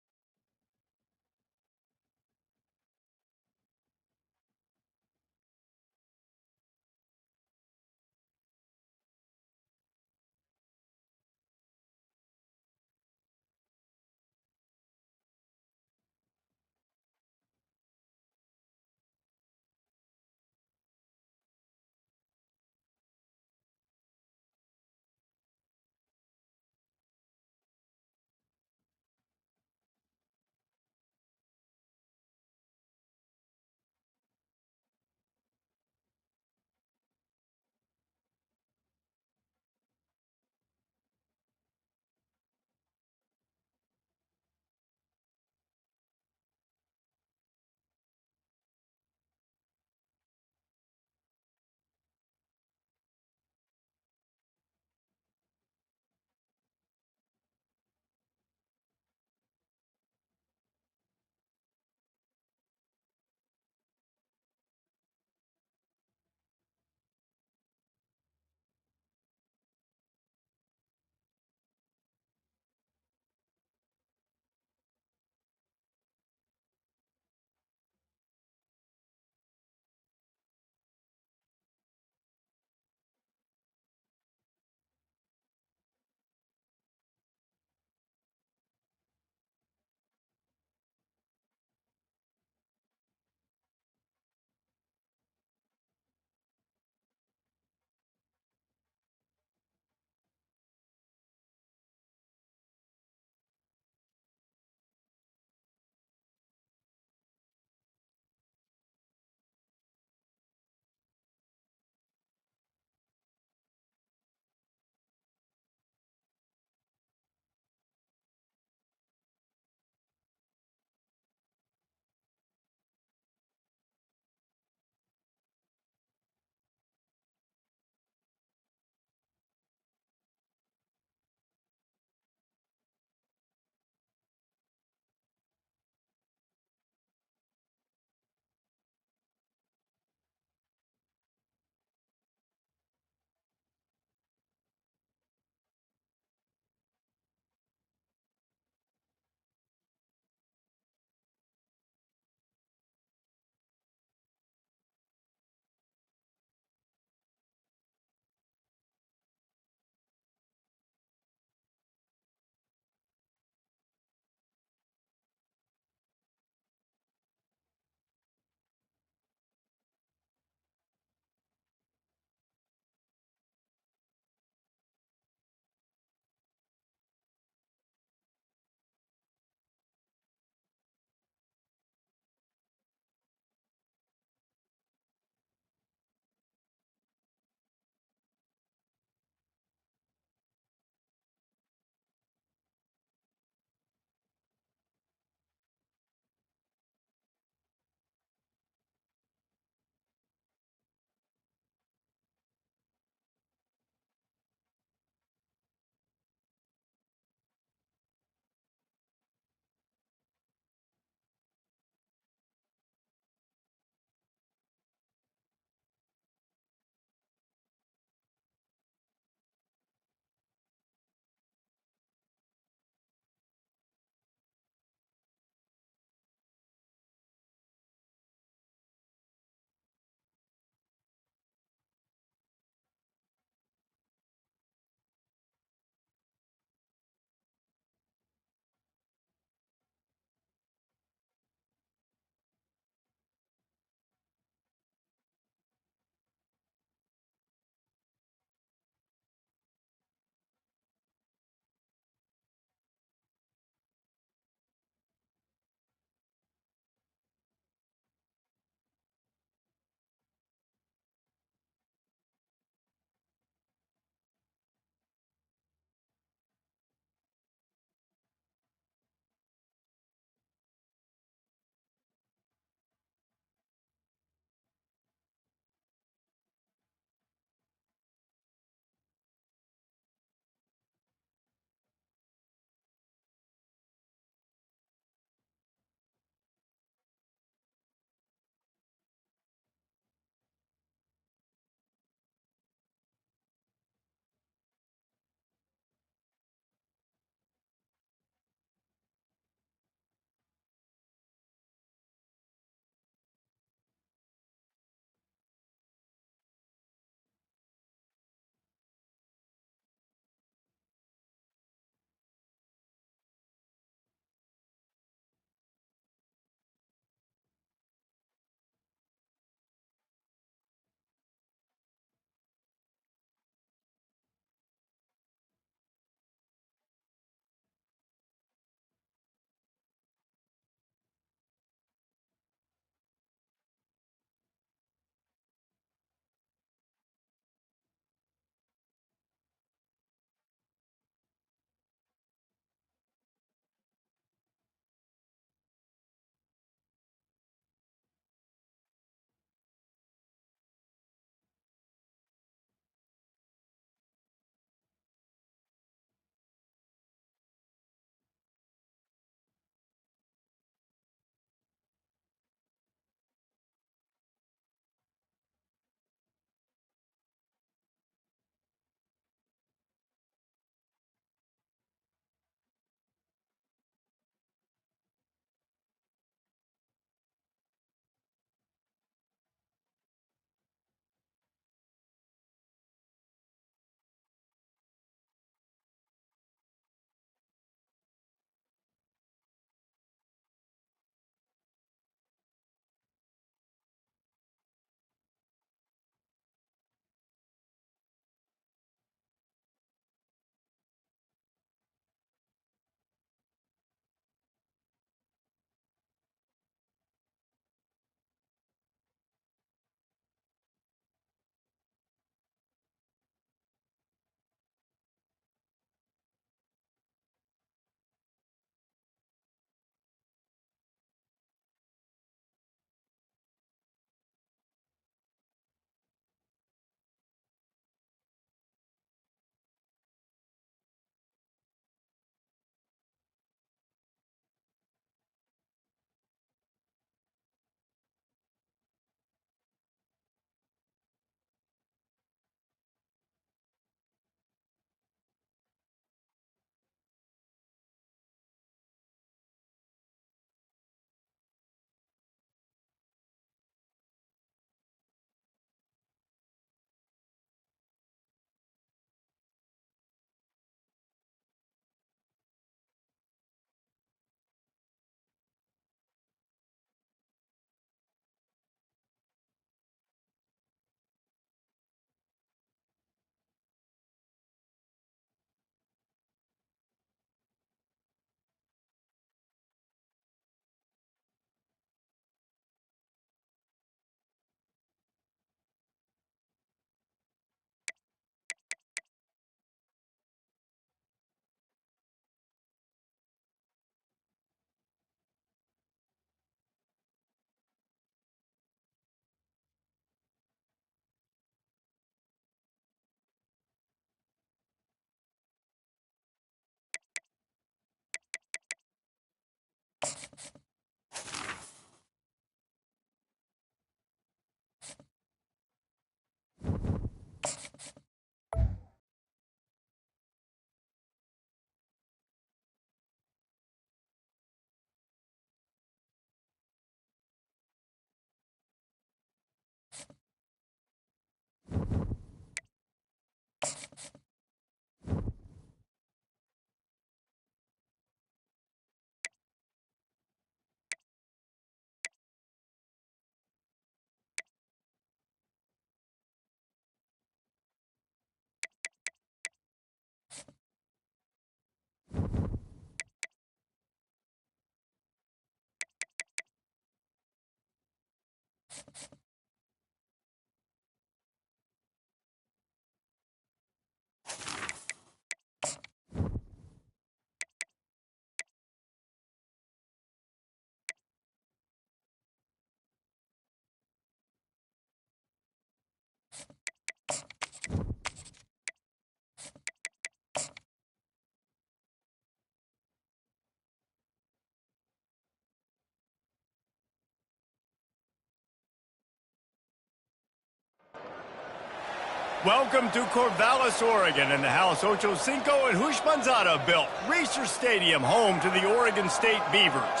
Welcome to Corvallis, Oregon, in the House Ocho Cinco and Hushmanzada built Reser Stadium, home to the Oregon State Beavers.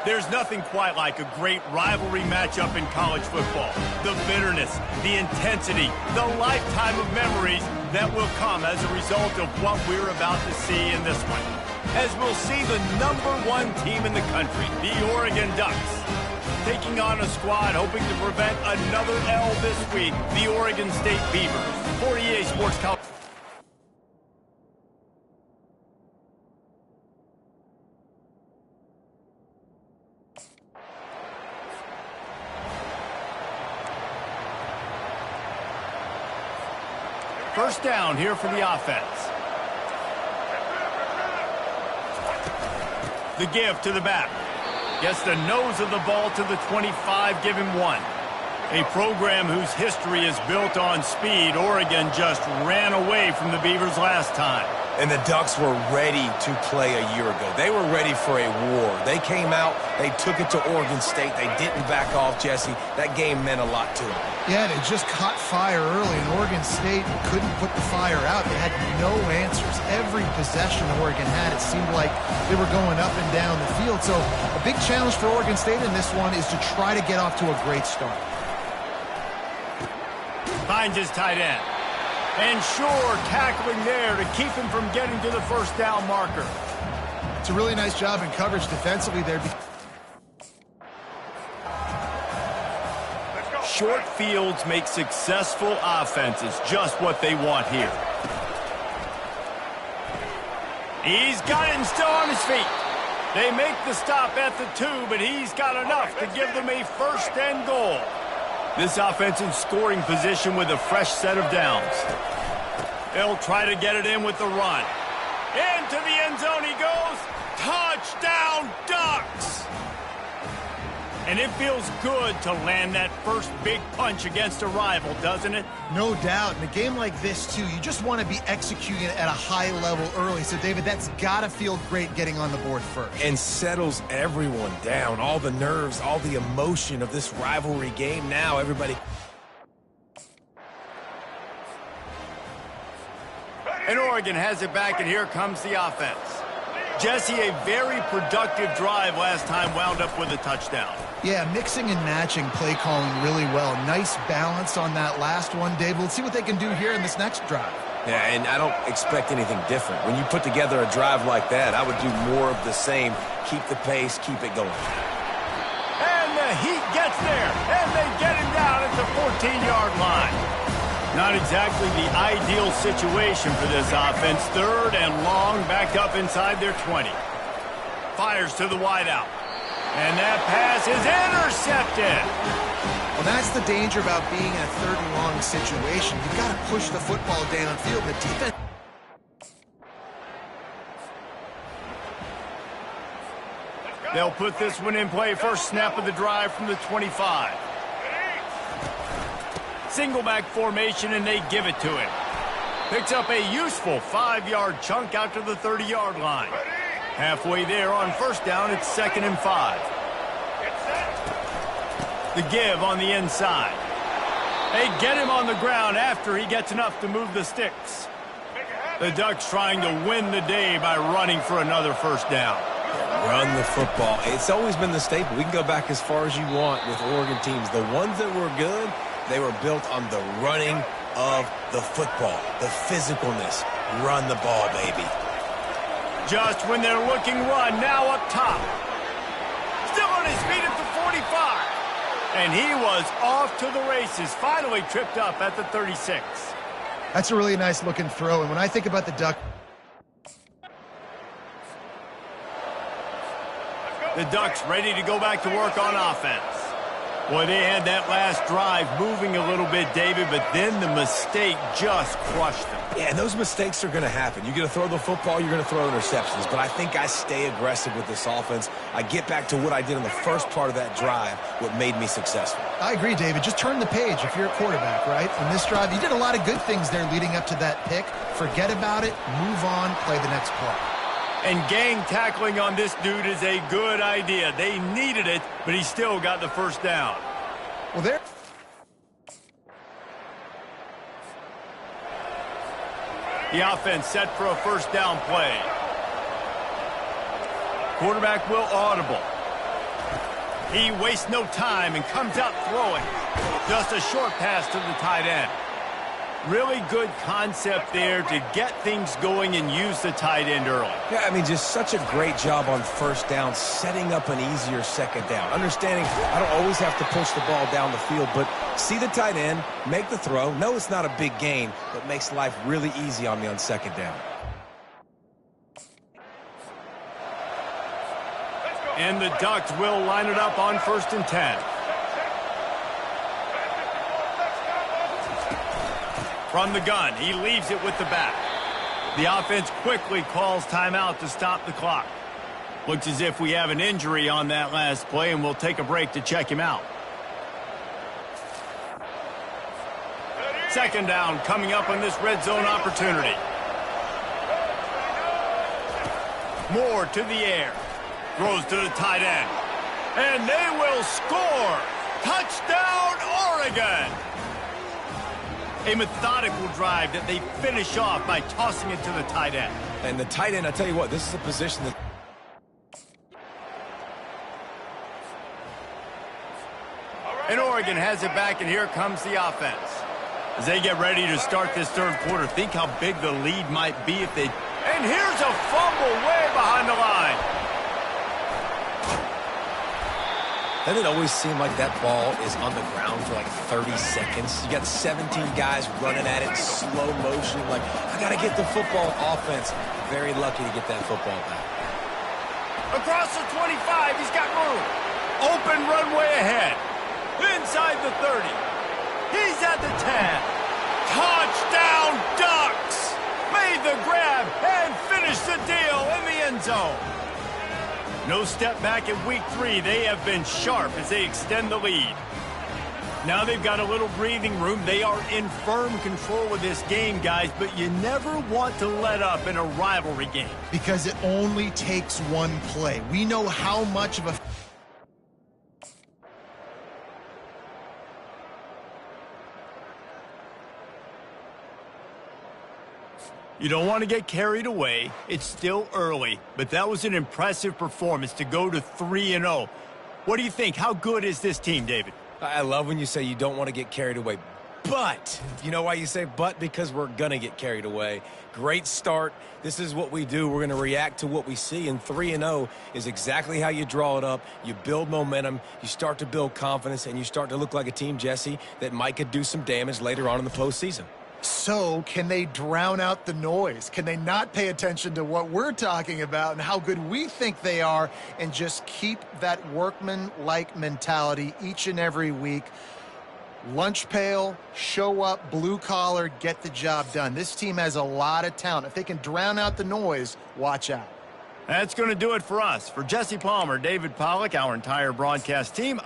There's nothing quite like a great rivalry matchup in college football. The bitterness, the intensity, the lifetime of memories that will come as a result of what we're about to see in this one. As we'll see the #1 team in the country, the Oregon Ducks, taking on a squad hoping to prevent another L this week, the Oregon State Beavers. For EA Sports College. First down here for the offense. The give to the back. Gets the nose of the ball to the 25, give him 1. A program whose history is built on speed. Oregon just ran away from the Beavers last time. And the Ducks were ready to play a year ago. They were ready for a war. They came out, they took it to Oregon State. They didn't back off, Jesse. That game meant a lot to them. Yeah, they just caught fire early, and Oregon State couldn't put the fire out. They had no answers. Every possession Oregon had, it seemed like they were going up and down the field. So a big challenge for Oregon State in this one is to try to get off to a great start. Finds his tight end. And sure, tackling there to keep him from getting to the first down marker. It's a really nice job in coverage defensively there. Short fields make successful offenses just what they want here. He's got it and still on his feet. They make the stop at the 2, but he's got enough to give them a first and goal. This offense in scoring position with a fresh set of downs. They'll try to get it in with the run. Into the end zone he goes. Touchdown, Ducks! And it feels good to land that first big punch against a rival, doesn't it? No doubt. In a game like this, too, you just want to be executing at a high level early. So, David, that's got to feel great getting on the board first. And settles everyone down. All the nerves, all the emotion of this rivalry game. Now everybody... And Oregon has it back, and here comes the offense. Jesse, a very productive drive last time, wound up with a touchdown. Yeah, mixing and matching play calling really well. Nice balance on that last one, Dave. Let's see what they can do here in this next drive. Yeah, and I don't expect anything different. When you put together a drive like that, I would do more of the same. Keep the pace, keep it going. And the heat gets there, and they get him down at the 14-yard line. Not exactly the ideal situation for this offense. 3rd and long, back up inside their 20. Fires to the wideout. And that pass is intercepted. Well, that's the danger about being in a 3rd and long situation. You've got to push the football downfield. The defense... They'll put this one in play. First snap of the drive from the 25. Single back formation, and they give it to him. Picks up a useful 5-yard chunk out to the 30-yard line. Halfway there on first down, it's 2nd and 5. The give on the inside. They get him on the ground after he gets enough to move the sticks. The Ducks trying to win the day by running for another first down. Run the football. It's always been the staple. We can go back as far as you want with Oregon teams. The ones that were good, they were built on the running of the football, the physicalness. Run the ball, baby. Just when they're looking run, now up top. Still on his feet at the 45. And he was off to the races, finally tripped up at the 36. That's a really nice looking throw. And when I think about the Ducks, the Ducks ready to go back to work on offense. Well, they had that last drive moving a little bit, David, but then the mistake just crushed them. Yeah, and those mistakes are going to happen. You're going to throw the football, you're going to throw interceptions. But I think I stay aggressive with this offense. I get back to what I did in the first part of that drive, what made me successful. I agree, David. Just turn the page if you're a quarterback, right? In this drive, you did a lot of good things there leading up to that pick. Forget about it, move on, play the next play. And gang tackling on this dude is a good idea. They needed it, but he still got the first down. Well, there. The offense set for a first down play. Quarterback will audible. He wastes no time and comes out throwing. Just a short pass to the tight end. Really good concept there to get things going and use the tight end early. Yeah, I mean, just such a great job on first down, setting up an easier second down. Understanding I don't always have to push the ball down the field, but see the tight end, make the throw. No, it's not a big gain, but makes life really easy on me on second down. And the Ducks will line it up on 1st and 10. From the gun, he leaves it with the back. The offense quickly calls timeout to stop the clock. Looks as if we have an injury on that last play, and we'll take a break to check him out. Second down coming up on this red zone opportunity. Moore to the air. Throws to the tight end. And they will score! Touchdown, Oregon! A methodical drive that they finish off by tossing it to the tight end. And the tight end, I tell you what, this is a position that... And Oregon has it back, and here comes the offense. As they get ready to start this third quarter, think how big the lead might be if they... And here's a fumble way behind the line. Doesn't it always seem like that ball is on the ground for like 30 seconds? You got 17 guys running at it, slow motion. Like, I got to get the football offense. Very lucky to get that football back. Across the 25, he's got room. Open runway ahead. Inside the 30. He's at the 10. Touchdown, Ducks! Made the grab and finished the deal in the end zone. No step back in week 3. They have been sharp as they extend the lead. Now they've got a little breathing room. They are in firm control of this game, guys, but you never want to let up in a rivalry game. Because it only takes one play. We know how much of a... You don't want to get carried away. It's still early, but that was an impressive performance to go to 3-0. What do you think? How good is this team, David? I love when you say you don't want to get carried away. But, you know why you say but? Because we're going to get carried away. Great start. This is what we do. We're going to react to what we see, and 3-0 is exactly how you draw it up. You build momentum, you start to build confidence, and you start to look like a team, Jesse, that might could do some damage later on in the postseason. So, can they drown out the noise? Can they not pay attention to what we're talking about and how good we think they are and just keep that workman-like mentality each and every week? Lunch pail, show up, blue collar, get the job done. This team has a lot of talent. If they can drown out the noise, watch out. That's going to do it for us. For Jesse Palmer, David Pollack, our entire broadcast team,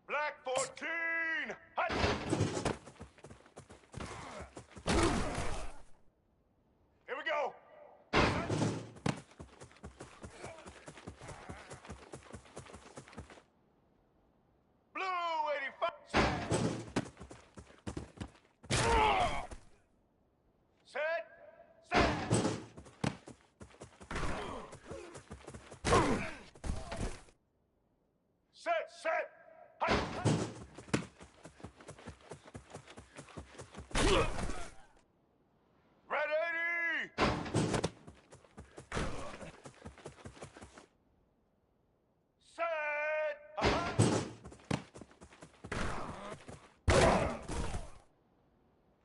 Black 14. Hut. Here we go. Blue 85. Set. Set. Hut. Red 80. Set.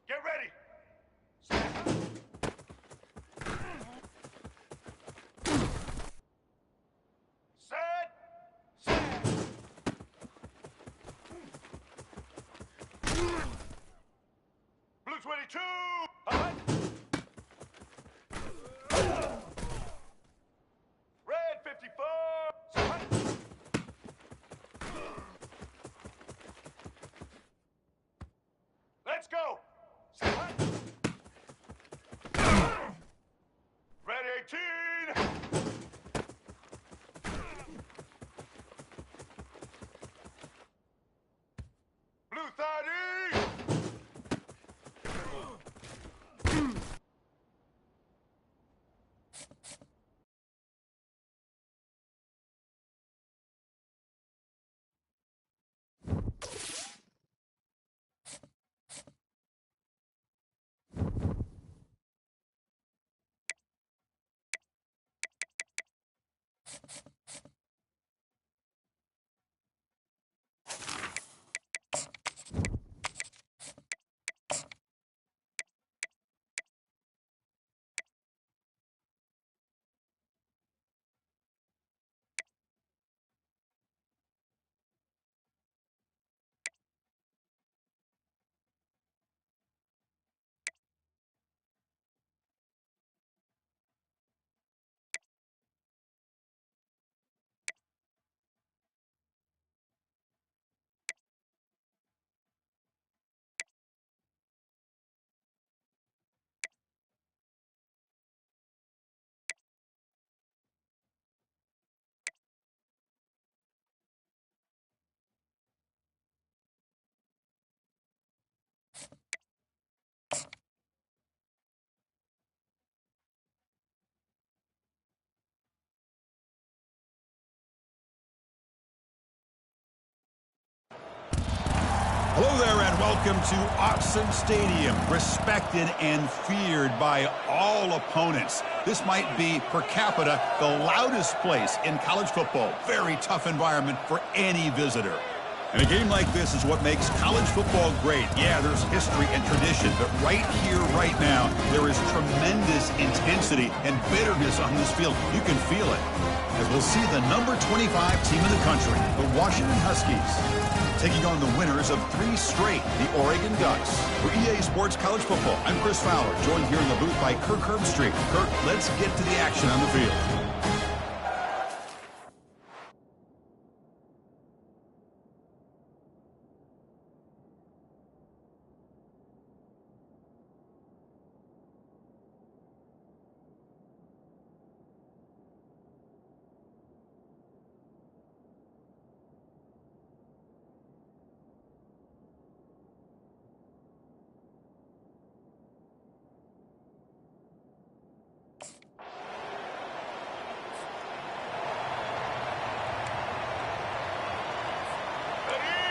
Get ready. Set. Blue 22. Red 54. Let's go. Red 18. Blue 30. Hello there and welcome to Autzen Stadium, respected and feared by all opponents. This might be, per capita, the loudest place in college football. Very tough environment for any visitor. And a game like this is what makes college football great. Yeah, there's history and tradition, but right here, right now, there is tremendous intensity and bitterness on this field. You can feel it. As we'll see the number 25 team in the country, the Washington Huskies, taking on the winners of 3 straight, the Oregon Ducks. For EA Sports College Football, I'm Chris Fowler, joined here in the booth by Kirk Herbstreit. Kirk, let's get to the action on the field.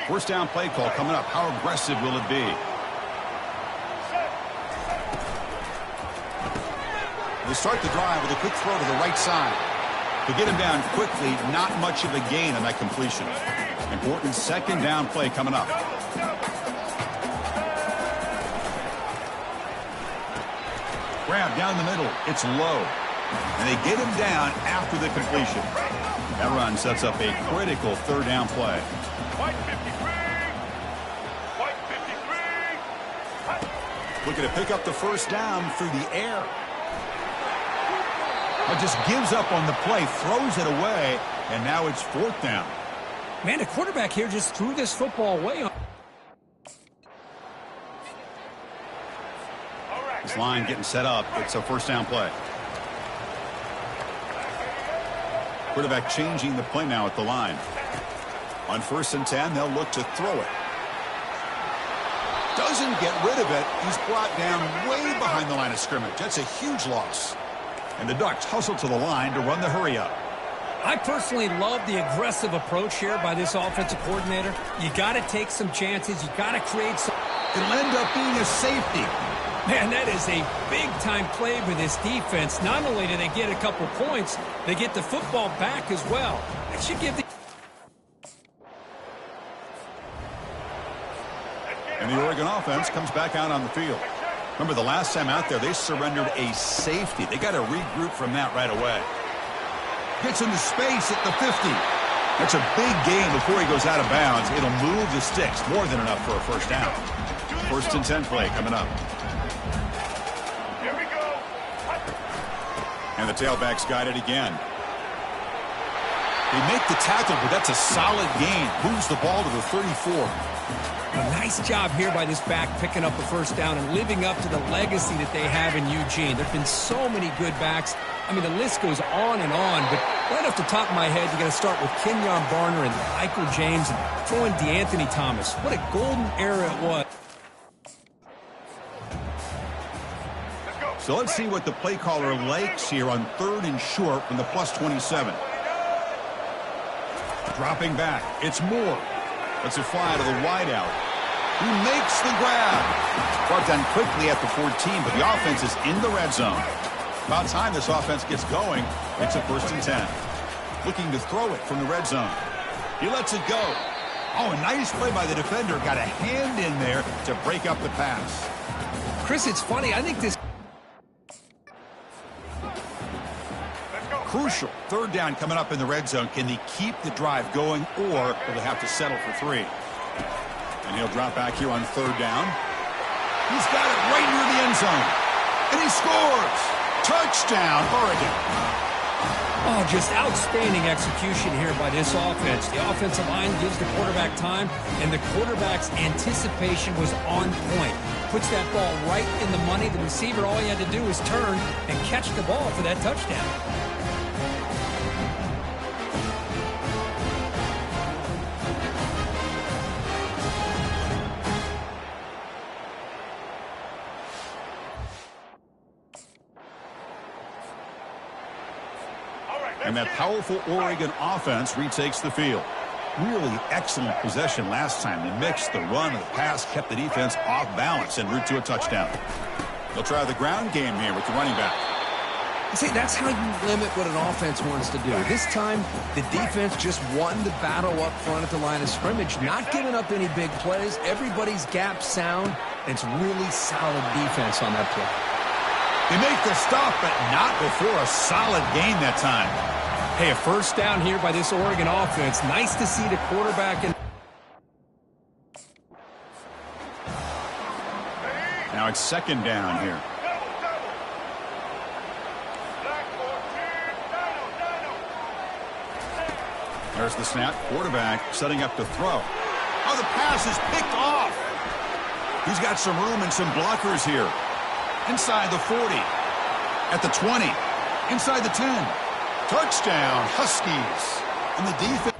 First down play call coming up. How aggressive will it be? They start the drive with a quick throw to the right side. To get him down quickly, not much of a gain on that completion. Important second down play coming up. Grab down the middle. It's low. And they get him down after the completion. That run sets up a critical third down play. White 53. White Looking to pick up the first down through the air. Just gives up on the play, throws it away, and now it's 4th down. Man, the quarterback here just threw this football away. This line getting set up. It's a 1st down play. Quarterback changing the play now at the line. On 1st and 10, they'll look to throw it. Doesn't get rid of it. He's brought down way behind the line of scrimmage. That's a huge loss. And the Ducks hustle to the line to run the hurry up. I personally love the aggressive approach here by this offensive coordinator. You got to take some chances. You got to create some. It'll end up being a safety. Man, that is a big-time play for this defense. Not only do they get a couple points, they get the football back as well. That should give the... And the Oregon offense comes back out on the field. Remember, the last time out there, they surrendered a safety. They got to regroup from that right away. Gets into space at the 50. That's a big gain before he goes out of bounds. It'll move the sticks. More than enough for a 1st down. 1st and 10 play coming up. Here we go. And the tailback's got it again. They make the tackle, but that's a solid gain. Moves the ball to the 34. A nice job here by this back picking up a 1st down and living up to the legacy that they have in Eugene. There have been so many good backs. I mean, the list goes on and on, but right off the top of my head, you got to start with Kenyon Barner and Michael James and throw in DeAnthony Thomas. What a golden era it was. So let's see what the play caller likes here on 3rd and short from the +27. Dropping back. It's Moore. Let's it fly to the wideout. He makes the grab. Brought down quickly at the 14, but the offense is in the red zone. About time this offense gets going. It's a 1st and 10. Looking to throw it from the red zone. He lets it go. Oh, a nice play by the defender. Got a hand in there to break up the pass. Chris, it's funny. I think this... Crucial. 3rd down coming up in the red zone. Can they keep the drive going, or will they have to settle for 3? And he'll drop back here on 3rd down. He's got it right near the end zone. And he scores. Touchdown, Oregon. Oh, just outstanding execution here by this offense. The offensive line gives the quarterback time, and the quarterback's anticipation was on point. Puts that ball right in the money. The receiver, all he had to do was turn and catch the ball for that touchdown. And that powerful Oregon offense retakes the field. Really excellent possession last time. The mix, the run, and the pass kept the defense off balance en route to a touchdown. They'll try the ground game here with the running back. See, that's how you limit what an offense wants to do. This time, the defense just won the battle up front at the line of scrimmage, not giving up any big plays. Everybody's gap sound. It's really solid defense on that play. They make the stop, but not before a solid gain that time. Hey, a 1st down here by this Oregon offense. Nice to see the quarterback. Now it's 2nd down here. There's the snap. Quarterback setting up to throw. Oh, the pass is picked off. He's got some room and some blockers here. Inside the 40. At the 20. Inside the 10. Touchdown, Huskies. And the defense.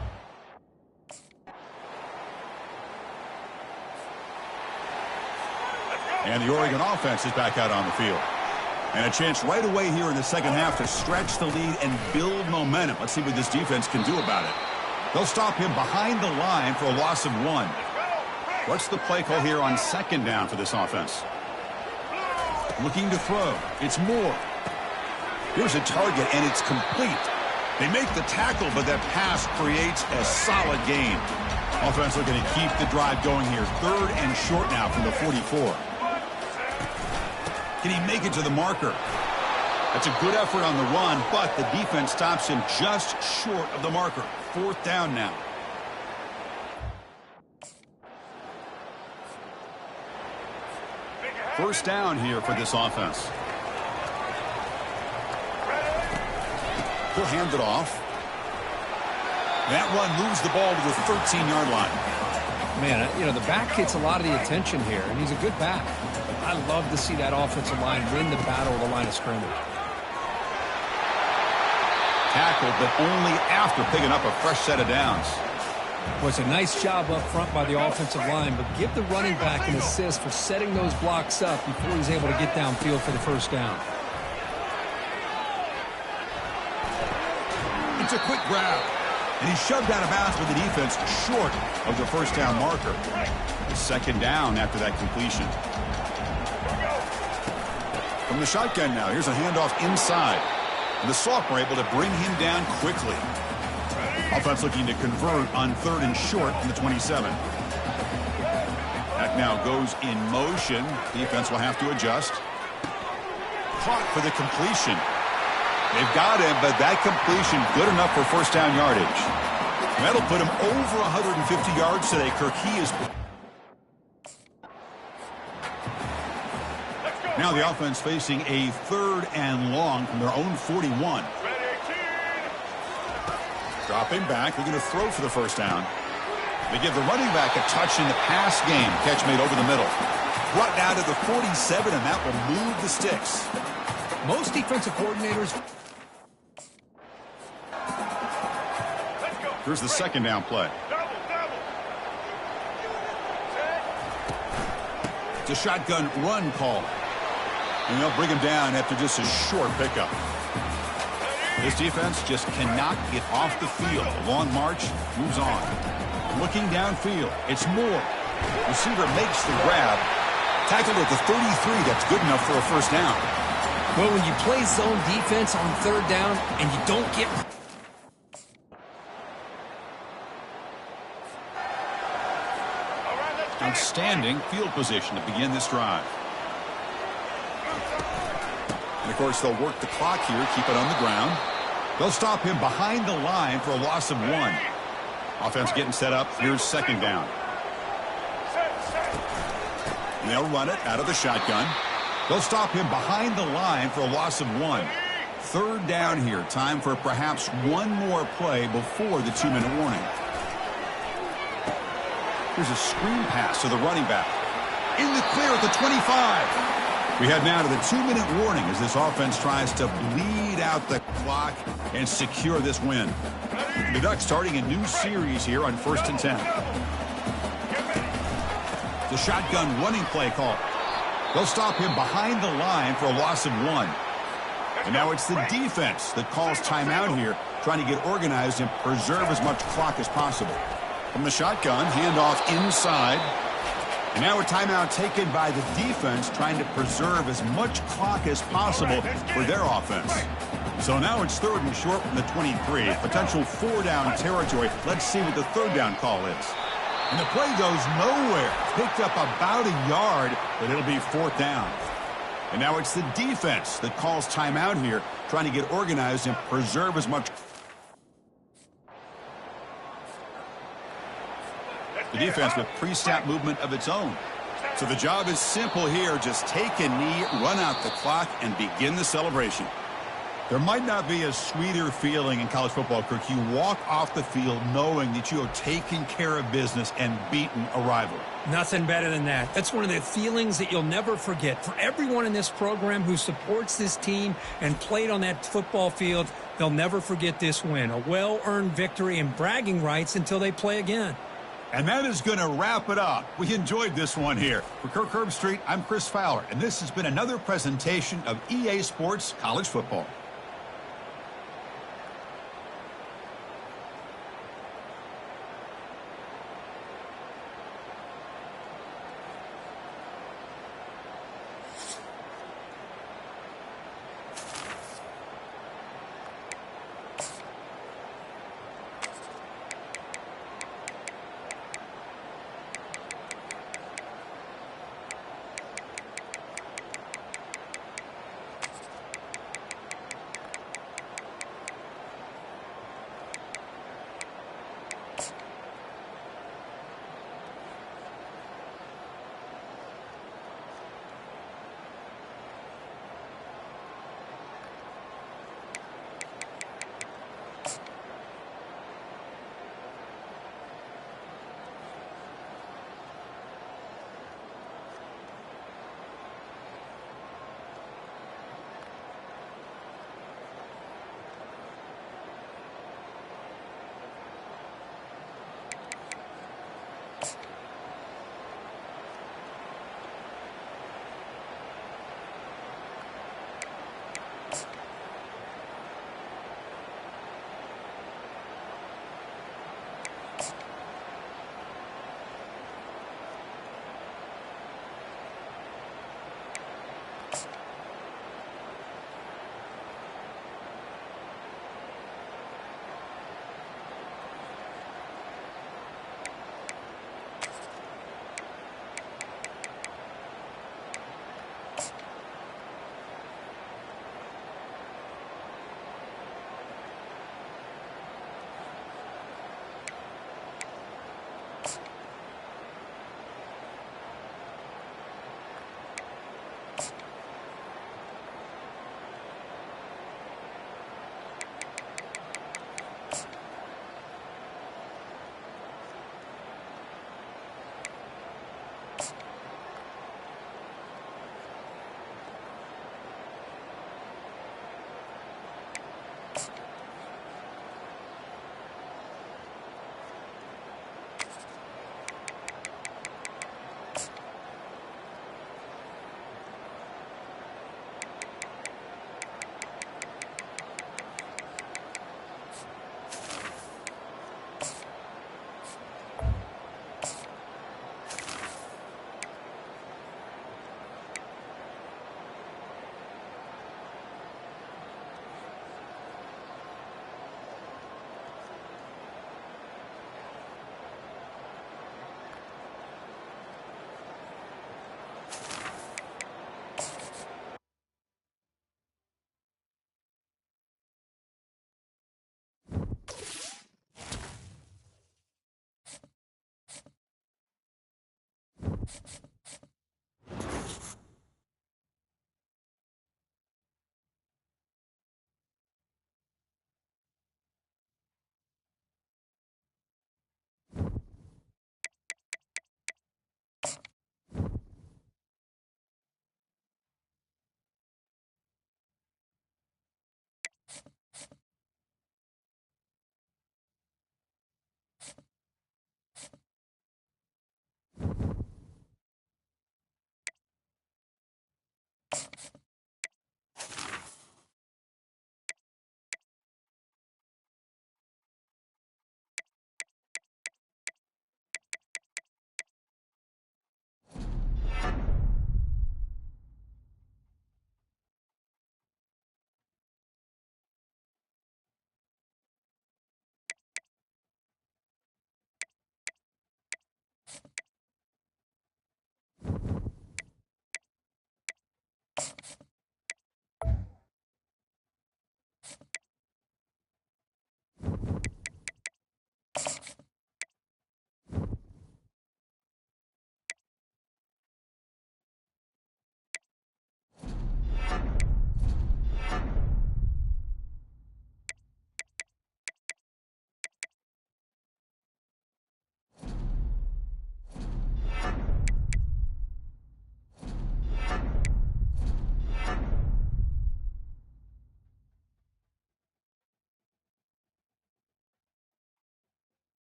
And the Oregon offense is back out on the field. And a chance right away here in the 2nd half to stretch the lead and build momentum. Let's see what this defense can do about it. They'll stop him behind the line for a loss of 1. What's the play call here on 2nd down for this offense? Looking to throw. It's Moore. Here's a target, and it's complete. They make the tackle, but that pass creates a solid gain. Offense looking to keep the drive going here. 3rd and short now from the 44. Can he make it to the marker? That's a good effort on the run, but the defense stops him just short of the marker. 4th down now. first down here for this offense. He'll hand it off. That run moves the ball to the 13-yard line. Man, you know, the back gets a lot of the attention here, and he's a good back. I love to see that offensive line win the battle of the line of scrimmage. Tackled, but only after picking up a fresh set of downs. Was a nice job up front by the offensive line, but give the running back an assist for setting those blocks up before he's able to get downfield for the first down. It's a quick grab, and he's shoved out of bounds with the defense short of the first down marker. Second down after that completion. From the shotgun now, here's a handoff inside. And the Sophomore able to bring him down quickly. Offense looking to convert on 3rd and short from the 27. That now goes in motion. Defense will have to adjust. Caught for the completion. They've got him, but that completion good enough for first down yardage. That'll put him over 150 yards today. Kirk, he is... Now the offense facing a 3rd and long from their own 41. Dropping back, they're going to throw for the first down. They give the running back a touch in the pass game. Catch made over the middle. Brought down to the 47, and that will move the sticks. Most defensive coordinators... Here's the second down play. It's a shotgun run call. And they'll bring him down after just a short pickup. This defense just cannot get off the field. A long march moves on. Looking downfield. It's Moore. Receiver makes the grab. Tackled at the 33. That's good enough for a first down. Well, when you play zone defense on 3rd down and you don't get... Outstanding field position to begin this drive. And, of course, they'll work the clock here, keep it on the ground. They'll stop him behind the line for a loss of 1. Offense getting set up. Here's second down. And they'll run it out of the shotgun. They'll stop him behind the line for a loss of 1. 3rd down here. Time for perhaps one more play before the 2-minute warning. Here's a screen pass to the running back. In the clear at the 25. We head now to the 2-minute warning as this offense tries to bleed out the clock and secure this win. The Ducks starting a new series here on 1st and 10. The shotgun running play call. They'll stop him behind the line for a loss of 1. And now it's the defense that calls timeout here, trying to get organized and preserve as much clock as possible. From the shotgun, handoff inside. And now a timeout taken by the defense, trying to preserve as much clock as possible for their offense. So now it's 3rd and short from the 23. Potential 4-down territory. Let's see what the 3rd down call is. And the play goes nowhere. Picked up about a yard, but it'll be 4th down. And now it's the defense that calls timeout here, trying to get organized and preserve as much. The defense with pre-snap movement of its own. So the job is simple here. Just take a knee, run out the clock, and begin the celebration. There might not be a sweeter feeling in college football, Kirk. You walk off the field knowing that you have taken care of business and beaten a rival. Nothing better than that. That's one of the feelings that you'll never forget. For everyone in this program who supports this team and played on that football field, they'll never forget this win. A well-earned victory and bragging rights until they play again. And that is going to wrap it up. We enjoyed this one here. For Kirk Herbstreit, I'm Chris Fowler, and this has been another presentation of EA Sports College Football.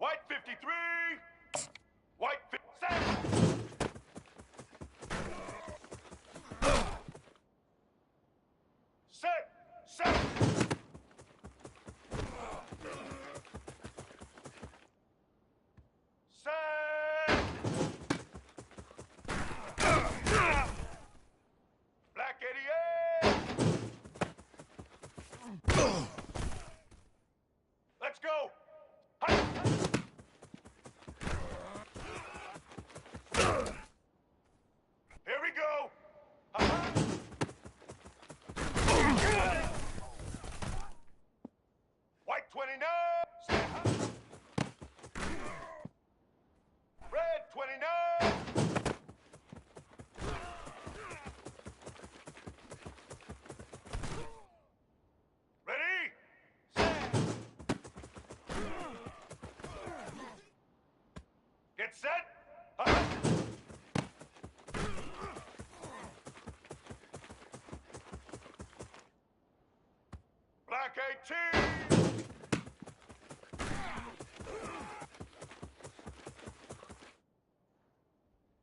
White 53. White 57. Set. Set. Set. Black 88. Let's go. Here we go. White 29. Red 29. Ready? Get set. Black 18.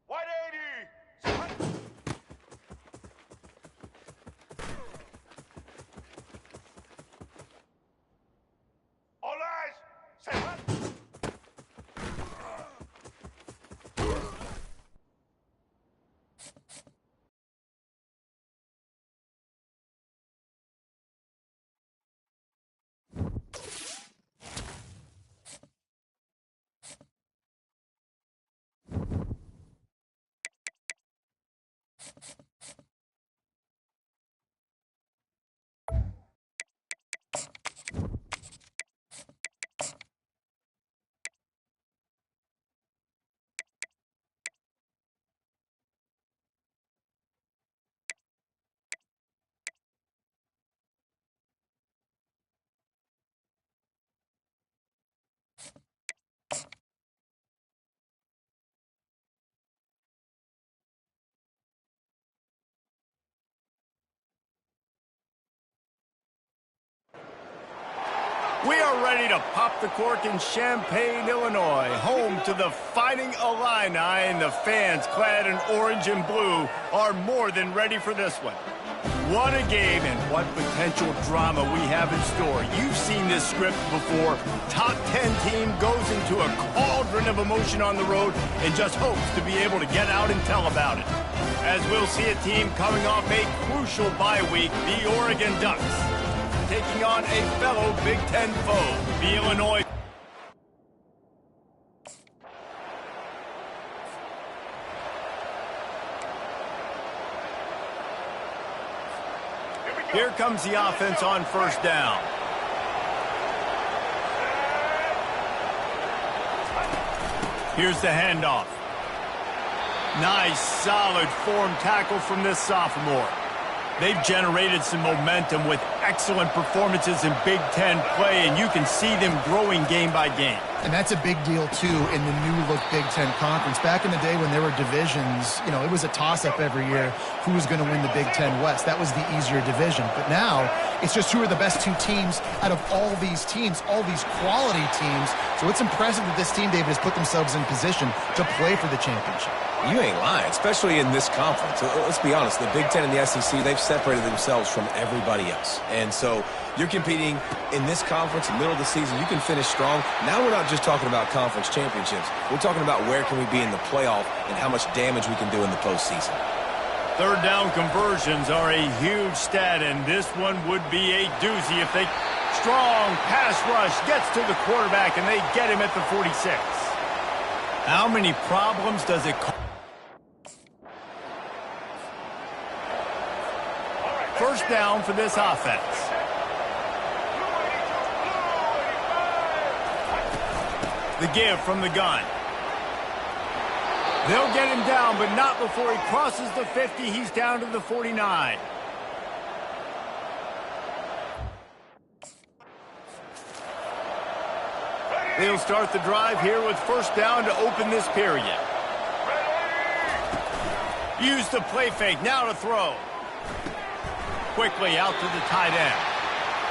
White 80. All eyes. Set. We are ready to pop the cork in Champaign, Illinois, home to the Fighting Illini, and the fans clad in orange and blue are more than ready for this one. What a game and what potential drama we have in store. You've seen this script before. Top 10 team goes into a cauldron of emotion on the road and just hopes to be able to get out and tell about it. As we'll see a team coming off a crucial bye week, the Oregon Ducks, taking on a fellow Big Ten foe, the Illinois. Here comes the offense on first down. Here's the handoff. Nice, solid form tackle from this sophomore. They've generated some momentum with excellent performances in Big Ten play, and you can see them growing game by game. And that's a big deal, too, in the new-look Big Ten Conference. Back in the day when there were divisions, you know, it was a toss-up every year who was going to win the Big Ten West. That was the easier division. But now, it's just who are the best two teams out of all these teams, all these quality teams. So it's impressive that this team, David, has put themselves in position to play for the championship. You ain't lying, especially in this conference. Let's be honest, the Big Ten and the SEC, they've separated themselves from everybody else. And so you're competing in this conference, middle of the season, you can finish strong. Now we're not just talking about conference championships. We're talking about where can we be in the playoff and how much damage we can do in the postseason. Third down conversions are a huge stat, and this one would be a doozy if they... Strong pass rush gets to the quarterback, and they get him at the 46. How many problems does it cause? First down for this offense. The give from the gun. They'll get him down, but not before he crosses the 50. He's down to the 49. They'll start the drive here with first down to open this period. Use the play fake, now to throw. Quickly out to the tight end.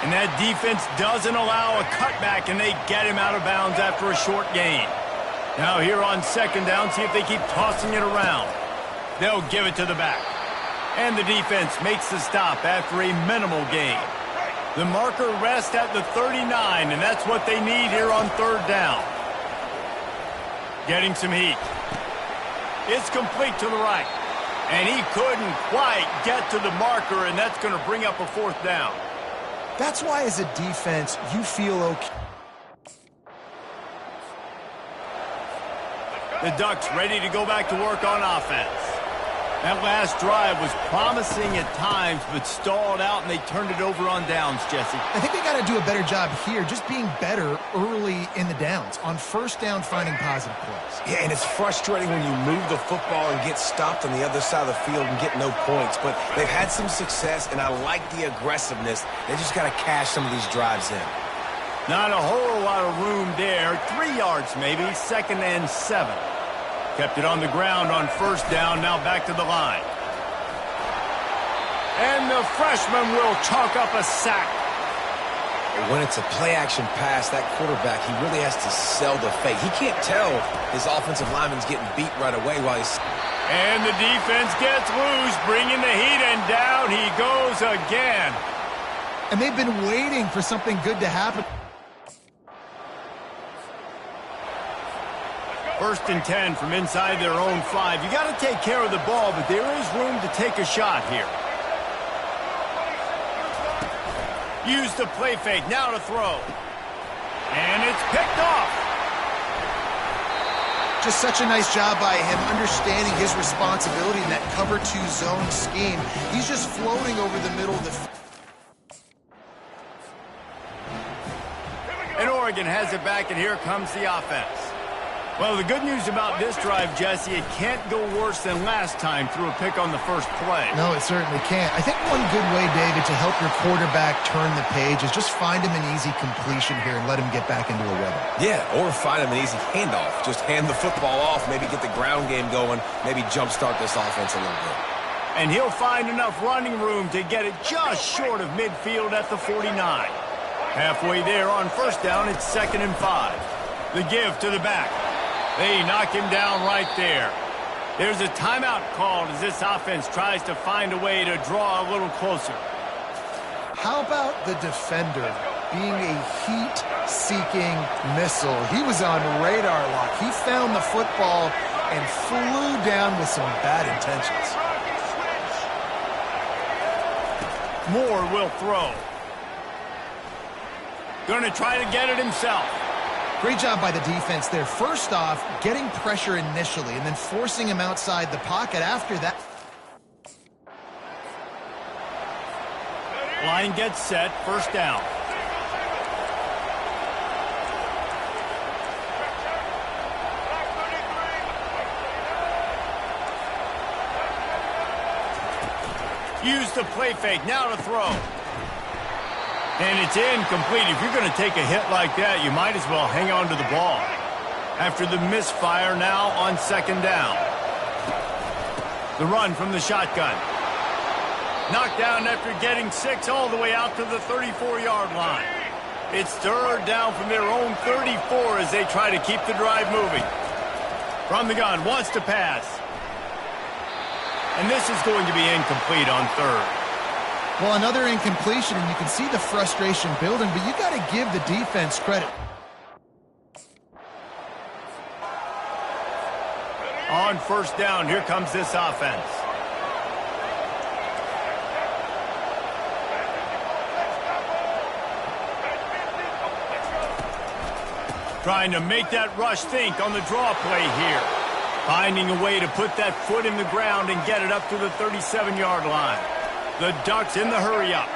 And that defense doesn't allow a cutback, and they get him out of bounds after a short gain. Now here on second down, see if they keep tossing it around. They'll give it to the back. And the defense makes the stop after a minimal gain. The marker rests at the 39, and that's what they need here on third down. Getting some heat. It's complete to the right. And he couldn't quite get to the marker, and that's going to bring up a fourth down. That's why, as a defense, you feel okay. The Ducks ready to go back to work on offense. That last drive was promising at times, but stalled out, and they turned it over on downs, Jesse. I think they got to do a better job here, just being better early in the downs. On first down, finding positive plays. Yeah, and it's frustrating when you move the football and get stopped on the other side of the field and get no points. But they've had some success, and I like the aggressiveness. They just got to cash some of these drives in. Not a whole lot of room there. 3 yards maybe, 2nd and 7. Kept it on the ground on first down, now back to the line. And the freshman will chalk up a sack. When it's a play-action pass, that quarterback, he really has to sell the fake. He can't tell his offensive lineman's getting beat right away while he's... And the defense gets loose, bringing the heat, and down he goes again. And they've been waiting for something good to happen. 1st and 10 from inside their own 5. You got to take care of the ball, but there is room to take a shot here. Use the play fake, now to throw. And it's picked off. Just such a nice job by him understanding his responsibility in that cover 2 zone scheme. He's just floating over the middle of the field. And Oregon has it back, and here comes the offense. Well, the good news about this drive, Jesse, it can't go worse than last time through a pick on the first play. No, it certainly can't. I think one good way, David, to help your quarterback turn the page is just find him an easy completion here and let him get back into a rhythm. Yeah, or find him an easy handoff. Just hand the football off, maybe get the ground game going, maybe jumpstart this offense a little bit. And he'll find enough running room to get it just short of midfield at the 49. Halfway there on first down, it's 2nd and 5. The give to the back. They knock him down right there. There's a timeout called as this offense tries to find a way to draw a little closer. How about the defender being a heat-seeking missile? He was on radar lock. He found the football and flew down with some bad intentions. Moore will throw. Going to try to get it himself. Great job by the defense there. First off, getting pressure initially and then forcing him outside the pocket after that. Line gets set, first down. Use the play fake, now to throw. And it's incomplete. If you're going to take a hit like that, you might as well hang on to the ball. After the misfire, now on second down. The run from the shotgun. Knocked down after getting 6 all the way out to the 34-yard line. It's third down from their own 34 as they try to keep the drive moving. From the gun, wants to pass. And this is going to be incomplete on third. Well, another incompletion, and you can see the frustration building, but you got to give the defense credit. On first down, here comes this offense. Trying to make that rush think on the draw play here. Finding a way to put that foot in the ground and get it up to the 37-yard line. The Ducks in the hurry-up.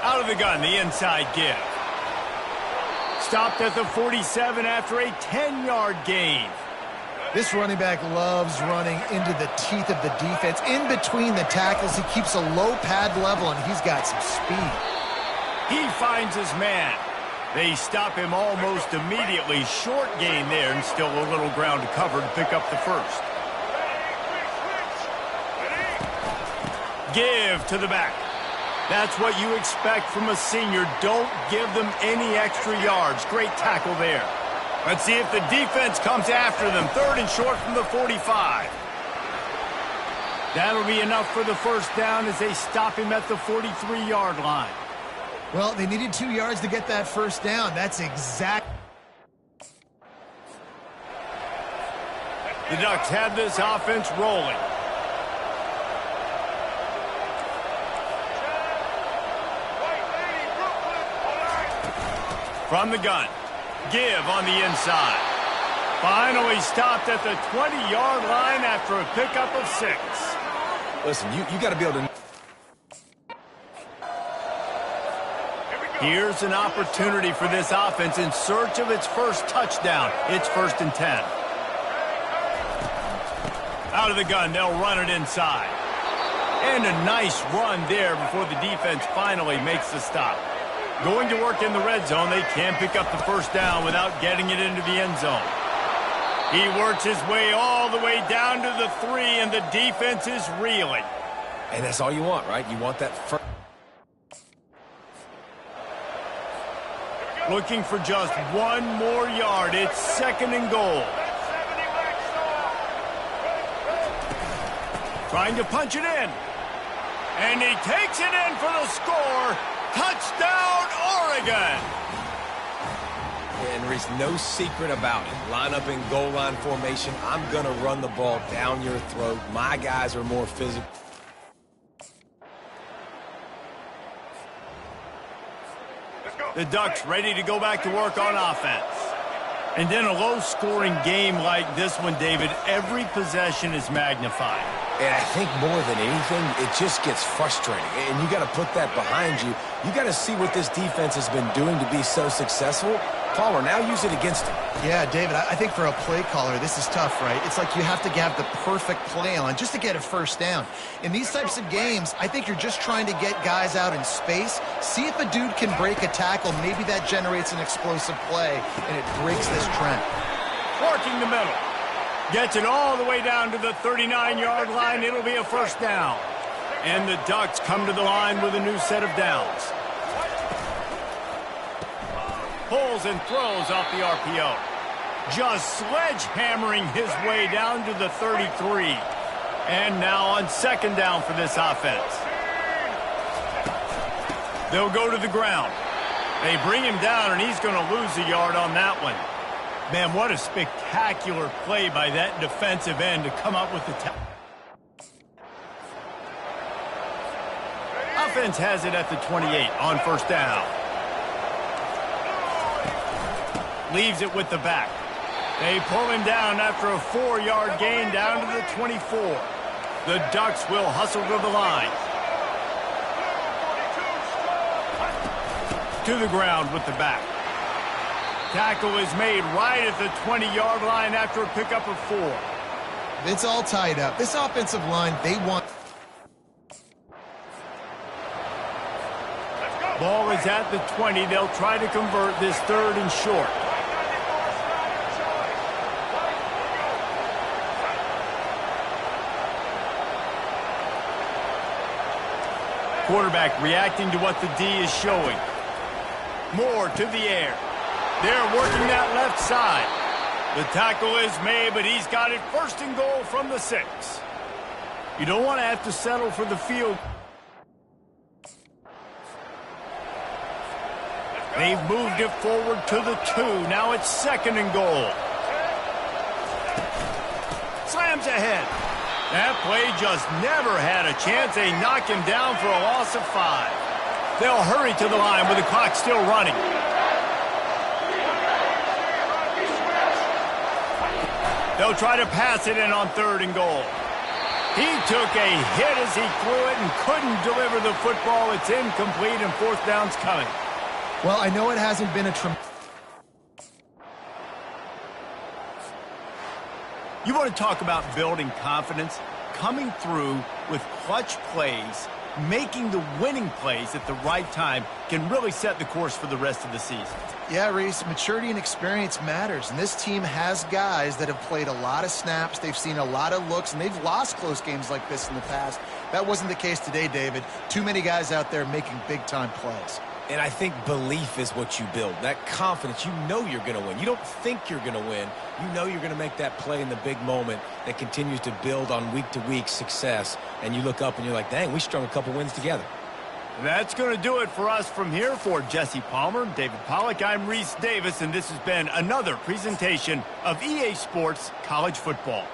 Out of the gun, the inside give. Stopped at the 47 after a 10-yard gain. This running back loves running into the teeth of the defense. In between the tackles, he keeps a low pad level, and he's got some speed. He finds his man. They stop him almost immediately. Short gain there, and still a little ground to cover to pick up the first. Give to the back. That's what you expect from a senior. Don't give them any extra yards. Great tackle there. Let's see if the defense comes after them. 3rd and short from the 45. That'll be enough for the first down as they stop him at the 43-yard line. Well, they needed 2 yards to get that first down. That's exact. The Ducks have this offense rolling. From the gun. Give on the inside. Finally stopped at the 20-yard line after a pickup of 6. Listen, you got to be able to... Here's an opportunity for this offense in search of its first touchdown. It's 1st and 10. Out of the gun, they'll run it inside. And a nice run there before the defense finally makes the stop. Going to work in the red zone, they can pick up the first down without getting it into the end zone. He works his way all the way down to the 3, and the defense is reeling. And that's all you want, right? You want that first... Looking for just 1 more yard. It's 2nd and goal. Trying to punch it in. And he takes it in for the score. Touchdown, Oregon! And there's no secret about it. Line up in goal line formation. I'm going to run the ball down your throat. My guys are more physical. The Ducks ready to go back to work on offense. And in a low-scoring game like this one, David, every possession is magnified. And I think more than anything, it just gets frustrating. And you got to put that behind you. You got to see what this defense has been doing to be so successful. Palmer, now use it against him. Yeah, David, I think for a play caller, this is tough, right? It's like you have to have the perfect play on just to get a first down. In these types of games, I think you're just trying to get guys out in space, see if a dude can break a tackle. Maybe that generates an explosive play, and it breaks this trend. Working the middle. Gets it all the way down to the 39-yard line. It'll be a first down. And the Ducks come to the line with a new set of downs. Pulls and throws off the RPO. Just sledgehammering his way down to the 33. And now on 2nd down for this offense. They'll go to the ground. They bring him down, and he's going to lose a yard on that one. Man, what a spectacular play by that defensive end to come up with the tackle. Offense has it at the 28 on 1st down. Leaves it with the back. They pull him down after a 4-yard gain down to the 24. The Ducks will hustle to the line. To the ground with the back. Tackle is made right at the 20-yard line after a pickup of 4. It's all tied up. This offensive line, they want... Ball is at the 20. They'll try to convert this 3rd and short. Quarterback reacting to what the D is showing. Moore to the air. They're working that left side. The tackle is made, but he's got it 1st and goal from the 6. You don't want to have to settle for the field. They've moved it forward to the 2. Now it's 2nd and goal. Slams ahead. That play just never had a chance. They knock him down for a loss of 5. They'll hurry to the line with the clock still running. They'll try to pass it in on 3rd and goal. He took a hit as he threw it and couldn't deliver the football. It's incomplete, and 4th down's coming. Well, I know it hasn't been a You want to talk about building confidence? Coming through with clutch plays making the winning plays at the right time can really set the course for the rest of the season. Yeah, Reese, maturity and experience matters, and this team has guys that have played a lot of snaps, they've seen a lot of looks, and they've lost close games like this in the past. That wasn't the case today, David. Too many guys out there making big-time plays. And I think belief is what you build. That confidence, you know you're going to win. You don't think you're going to win. You know you're going to make that play in the big moment that continues to build on week-to-week success. And you look up and you're like, dang, we strung a couple wins together. That's going to do it for us from here. For Jesse Palmer, David Pollack, I'm Reese Davis, and this has been another presentation of EA Sports College Football.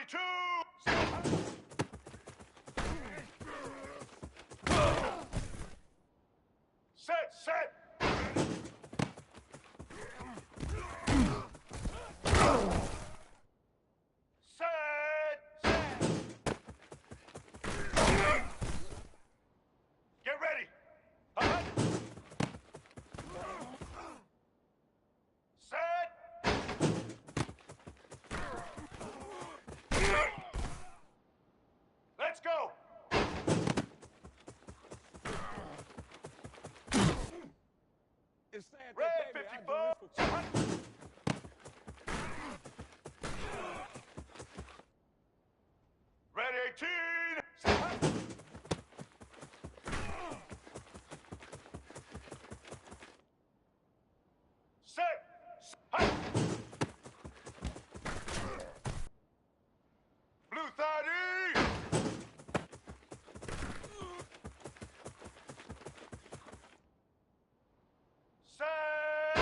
22. Set. Get ready. Set. Let's go. It's sad that, Red baby, I 54. do this for Red 18. Set. Blue 30. Set.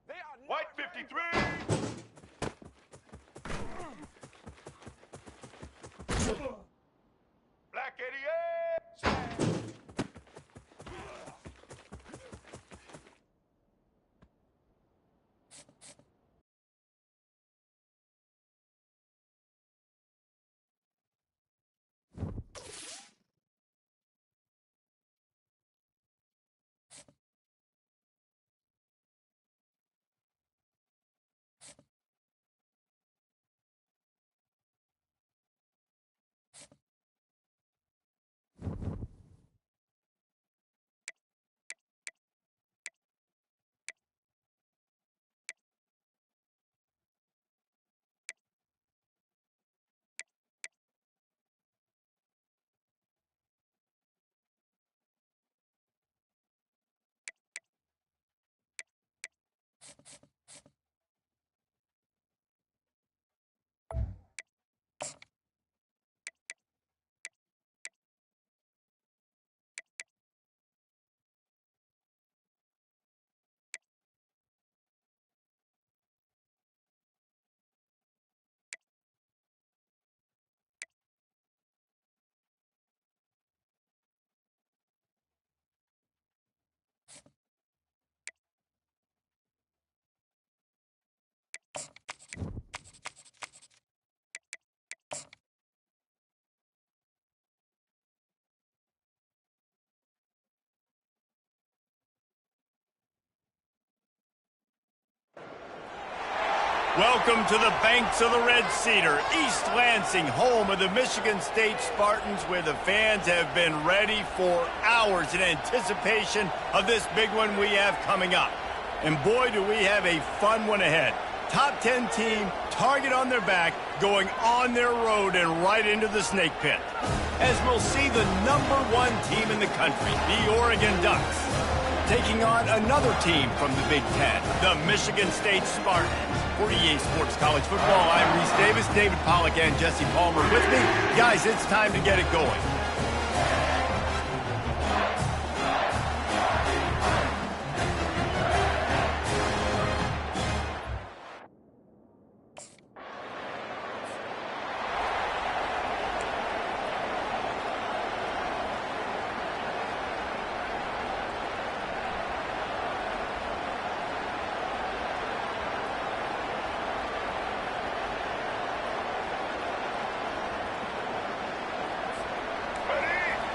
They are White 53. Black 88. Welcome to the banks of the Red Cedar, East Lansing, home of the Michigan State Spartans, where the fans have been ready for hours in anticipation of this big one we have coming up. And boy, do we have a fun one ahead. Top 10 team, target on their back, going on their road and right into the snake pit. As we'll see the #1 team in the country, the Oregon Ducks, taking on another team from the Big Ten, the Michigan State Spartans. For EA Sports College Football, I'm Reese Davis, David Pollack, and Jesse Palmer with me. Guys, it's time to get it going.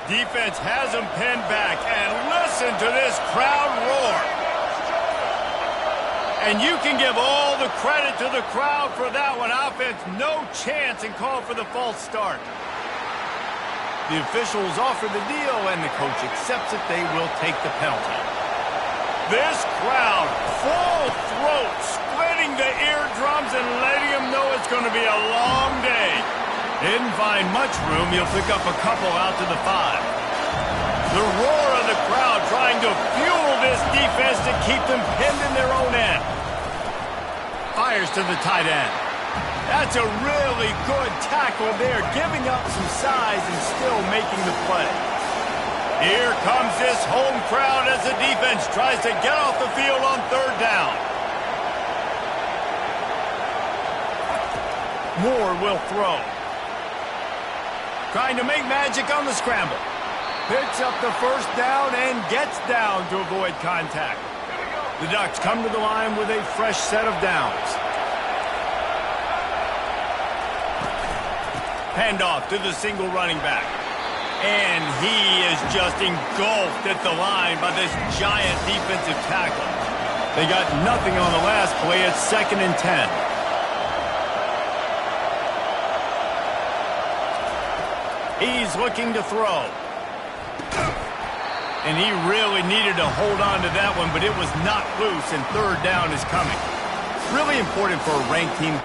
Defense has them pinned back, and listen to this crowd roar. And you can give all the credit to the crowd for that one. Offense, no chance, and call for the false start. The officials offer the deal, and the coach accepts it. They will take the penalty. This crowd, full throat, splitting the eardrums and letting them know it's going to be a long day. Didn't find much room. He'll pick up a couple out to the 5. The roar of the crowd trying to fuel this defense to keep them pinned in their own end. Fires to the tight end. That's a really good tackle there, giving up some size and still making the play. Here comes this home crowd as the defense tries to get off the field on 3rd down. Moore will throw. Trying to make magic on the scramble. Picks up the first down and gets down to avoid contact. The Ducks come to the line with a fresh set of downs. Handoff to the single running back. And he is just engulfed at the line by this giant defensive tackle. They got nothing on the last play. It's 2nd and 10. He's looking to throw. And he really needed to hold on to that one, but it was not loose, and 3rd down is coming. Really important for a ranked team.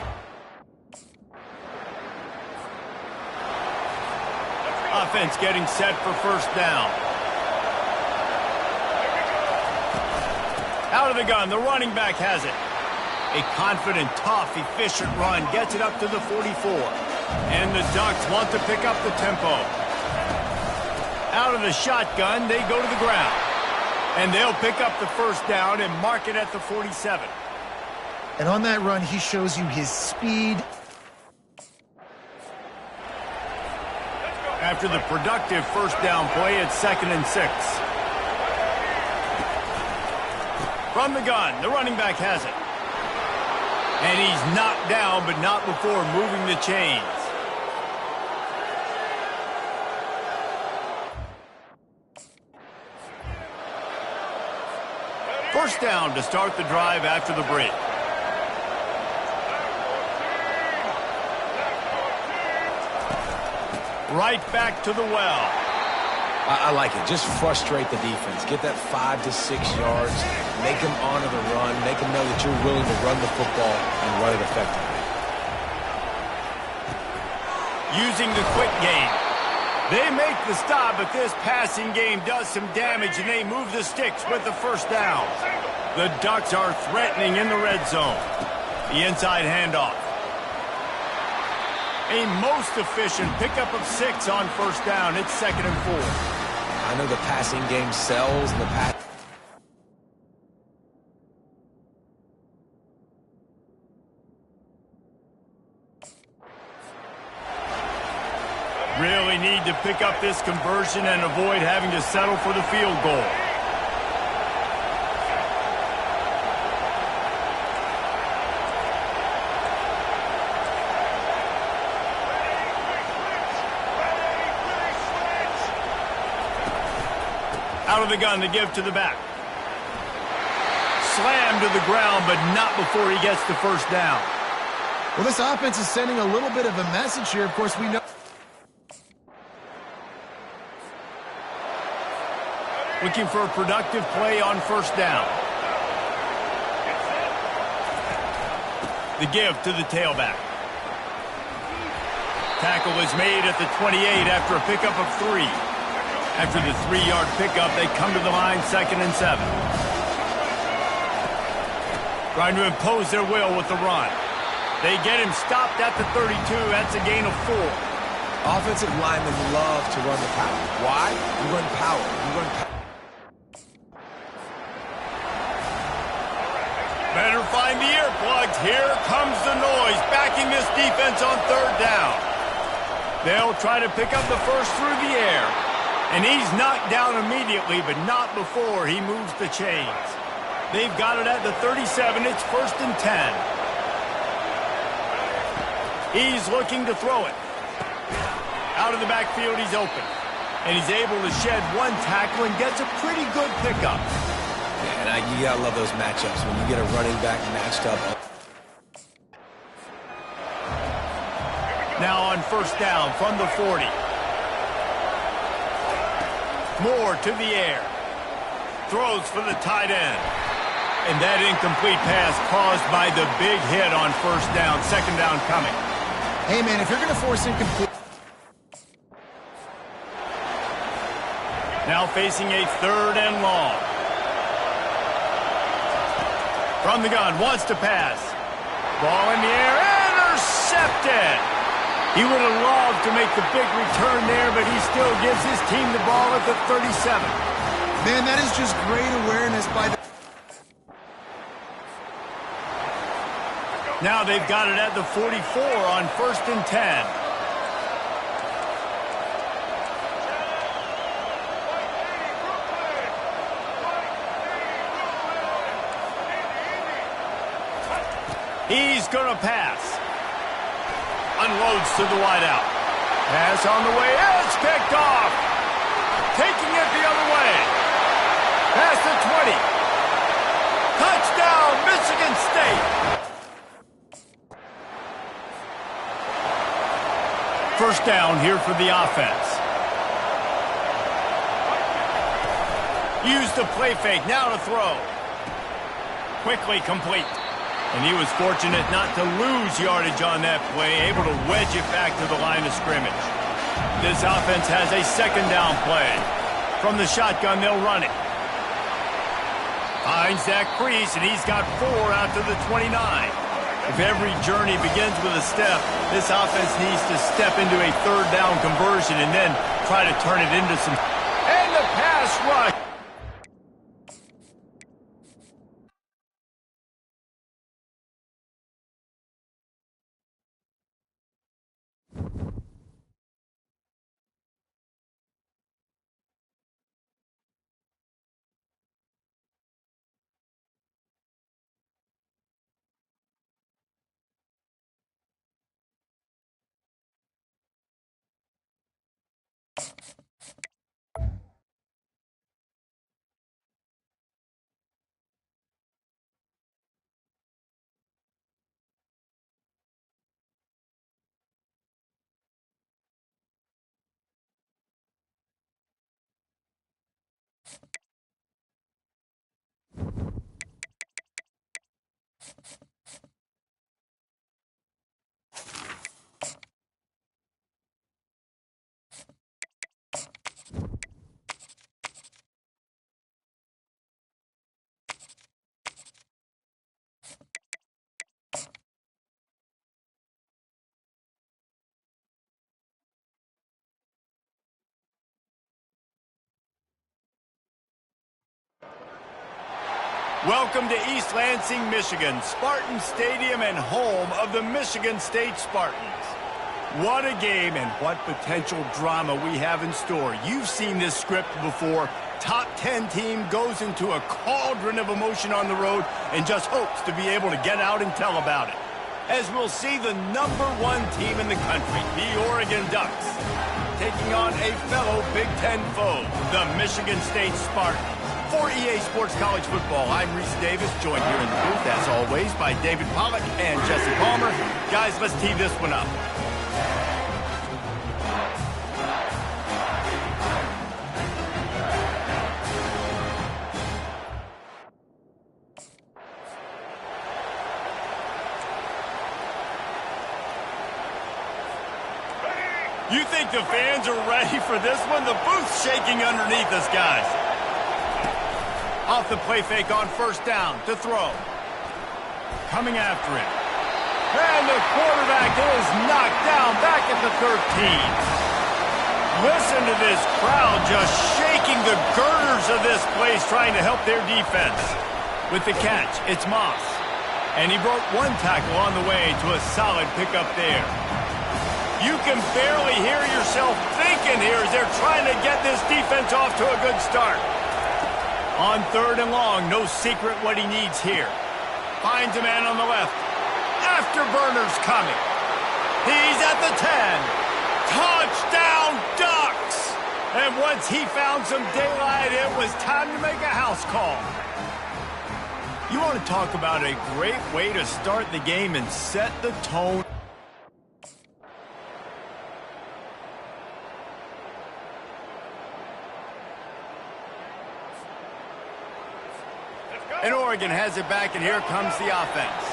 Offense getting set for 1st down. Out of the gun, the running back has it. A confident, tough, efficient run gets it up to the 44. And the Ducks want to pick up the tempo. Out of the shotgun, they go to the ground. And they'll pick up the 1st down and mark it at the 47. And on that run, he shows you his speed. After the productive 1st down play, it's 2nd and 6. From the gun, the running back has it. And he's knocked down, but not before moving the chains. First down to start the drive after the break. Right back to the well. I like it. Just frustrate the defense. Get that 5 to 6 yards. Make them honor the run. Make them know that you're willing to run the football and run it effectively. Using the quick game. They make the stop, but this passing game does some damage, and they move the sticks with the 1st down. The Ducks are threatening in the red zone. The inside handoff. A most efficient pickup of 6 on 1st down. It's 2nd and 4. I know the passing game sells and the pass. Really need to pick up this conversion and avoid having to settle for the field goal. Out of the gun to give to the back. Slammed to the ground, but not before he gets the 1st down. Well, this offense is sending a little bit of a message here. Of course, we know. Looking for a productive play on 1st down. The give to the tailback. Tackle is made at the 28 after a pickup of 3. After the 3-yard pickup, they come to the line 2nd and 7. Trying to impose their will with the run. They get him stopped at the 32. That's a gain of 4. Offensive linemen love to run the power. Why? You run power. You run power. Better find the earplugs. Here comes the noise, backing this defense on 3rd down. They'll try to pick up the 1st through the air. And he's knocked down immediately, but not before he moves the chains. They've got it at the 37. It's 1st and 10. He's looking to throw it. Out of the backfield, he's open. And he's able to shed 1 tackle and gets a pretty good pickup. And you gotta love those matchups when you get a running back matched up. Now on 1st down from the 40. Moore to the air. Throws for the tight end. And that incomplete pass caused by the big hit on 1st down. 2nd down coming. Hey, man, if you're going to force incomplete. Now facing a 3rd and long. From the gun, wants to pass. Ball in the air, intercepted. He would have loved to make the big return there, but he still gives his team the ball at the 37. Man, that is just great awareness by the... Now they've got it at the 44 on 1st and 10. He's going to pass. Unloads to the wideout. Pass on the way. It's picked off. Taking it the other way. Past the 20. Touchdown, Michigan State. First down here for the offense. Use the play fake. Now to throw. Quickly complete. And he was fortunate not to lose yardage on that play, able to wedge it back to the line of scrimmage. This offense has a second down play. From the shotgun, they'll run it. Finds that crease, and he's got 4 out to the 29. If every journey begins with a step, this offense needs to step into a third down conversion and then try to turn it into some... And the pass rush. Welcome to East Lansing, Michigan, Spartan Stadium and home of the Michigan State Spartans. What a game and what potential drama we have in store. You've seen this script before. Top 10 team goes into a cauldron of emotion on the road and just hopes to be able to get out and tell about it. As we'll see the #1 team in the country, the Oregon Ducks, taking on a fellow Big Ten foe, the Michigan State Spartans. For EA Sports College Football, I'm Reese Davis, joined here in the booth, as always, by David Pollack and Jesse Palmer. Guys, let's tee this one up. You think the fans are ready for this one? The booth's shaking underneath us, guys. Off the play fake on first down to throw. Coming after it. And the quarterback is knocked down back at the 13. Listen to this crowd just shaking the girders of this place trying to help their defense. With the catch, it's Moss. And he broke one tackle on the way to a solid pickup there. You can barely hear yourself thinking here as they're trying to get this defense off to a good start. On 3rd and long, no secret what he needs here. Finds a man on the left. Afterburner's coming. He's at the 10. Touchdown, Ducks! And once he found some daylight, it was time to make a house call. You want to talk about a great way to start the game and set the tone. And Oregon has it back, and here comes the offense.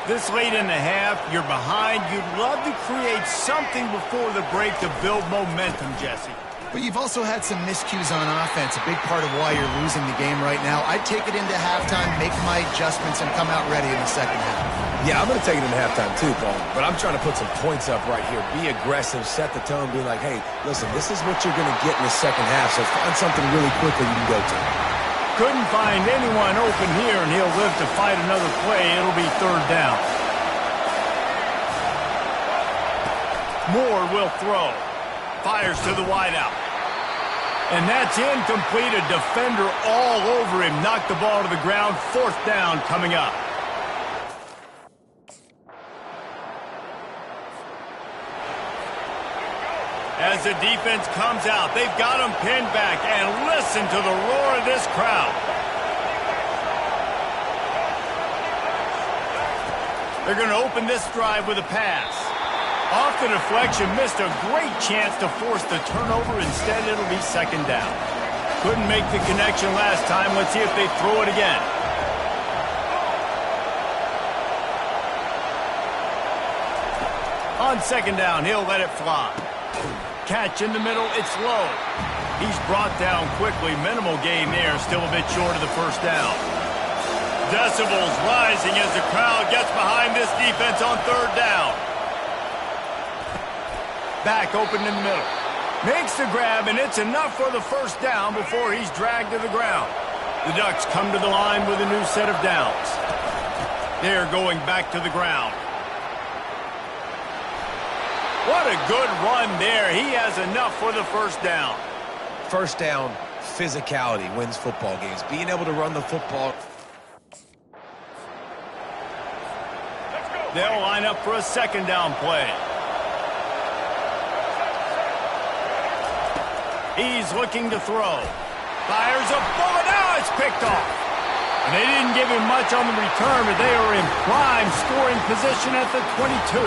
This late in the half, you're behind. You'd love to create something before the break to build momentum, Jesse. But you've also had some miscues on offense, a big part of why you're losing the game right now. I'd take it into halftime, make my adjustments, and come out ready in the second half. Yeah, I'm going to take it into halftime too, Paul. But I'm trying to put some points up right here. Be aggressive, set the tone, be like, hey, listen, this is what you're going to get in the second half, so find something really quickly you can go to. Couldn't find anyone open here, and he'll live to fight another play. It'll be 3rd down. Moore will throw. Fires to the wideout. And that's incomplete. A defender all over him. Knocked the ball to the ground. 4th down coming up. As the defense comes out, they've got him pinned back. And listen to the roar of this crowd. They're going to open this drive with a pass. Off the deflection, missed a great chance to force the turnover. Instead, it'll be 2nd down. Couldn't make the connection last time. Let's see if they throw it again. On 2nd down, he'll let it fly. Catch in the middle, it's low. He's brought down quickly. Minimal gain there, still a bit short of the 1st down. Decibels rising as the crowd gets behind this defense on 3rd down. Back open in the middle. Makes the grab, and it's enough for the 1st down before he's dragged to the ground. The Ducks come to the line with a new set of downs. They're going back to the ground. What a good run there. He has enough for the 1st down. 1st down, physicality wins football games. Being able to run the football. They'll line up for a 2nd down play. He's looking to throw. Fires a bullet. Now it's picked off. And they didn't give him much on the return, but they are in prime scoring position at the 22.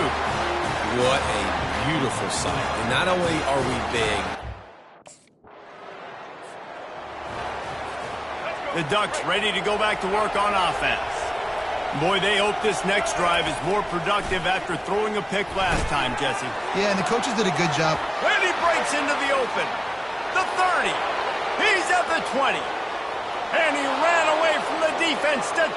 What a beautiful sight. And not only are we big. The Ducks ready to go back to work on offense. Boy, they hope this next drive is more productive after throwing a pick last time, Jesse. Yeah, and the coaches did a good job. And he breaks into the open. The 30. He's at the 20. And he ran away from the defense to...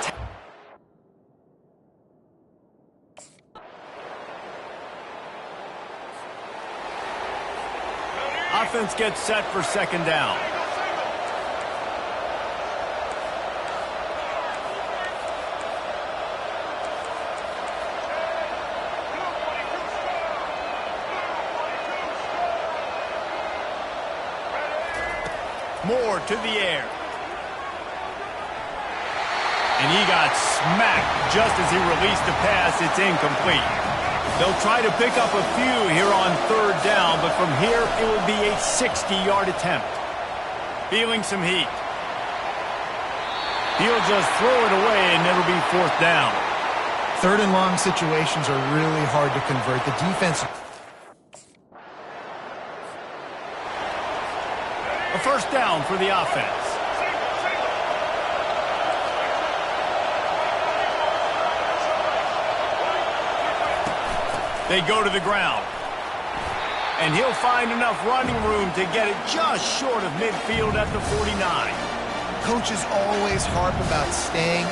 Offense gets set for 2nd down. Moore to the air. And he got smacked just as he released the pass. It's incomplete. They'll try to pick up a few here on 3rd down, but from here it will be a 60-yard attempt. Feeling some heat. He'll just throw it away, and it'll be 4th down. 3rd and long situations are really hard to convert. The defense... A 1st down for the offense. They go to the ground. And he'll find enough running room to get it just short of midfield at the 49. Coaches always harp about staying.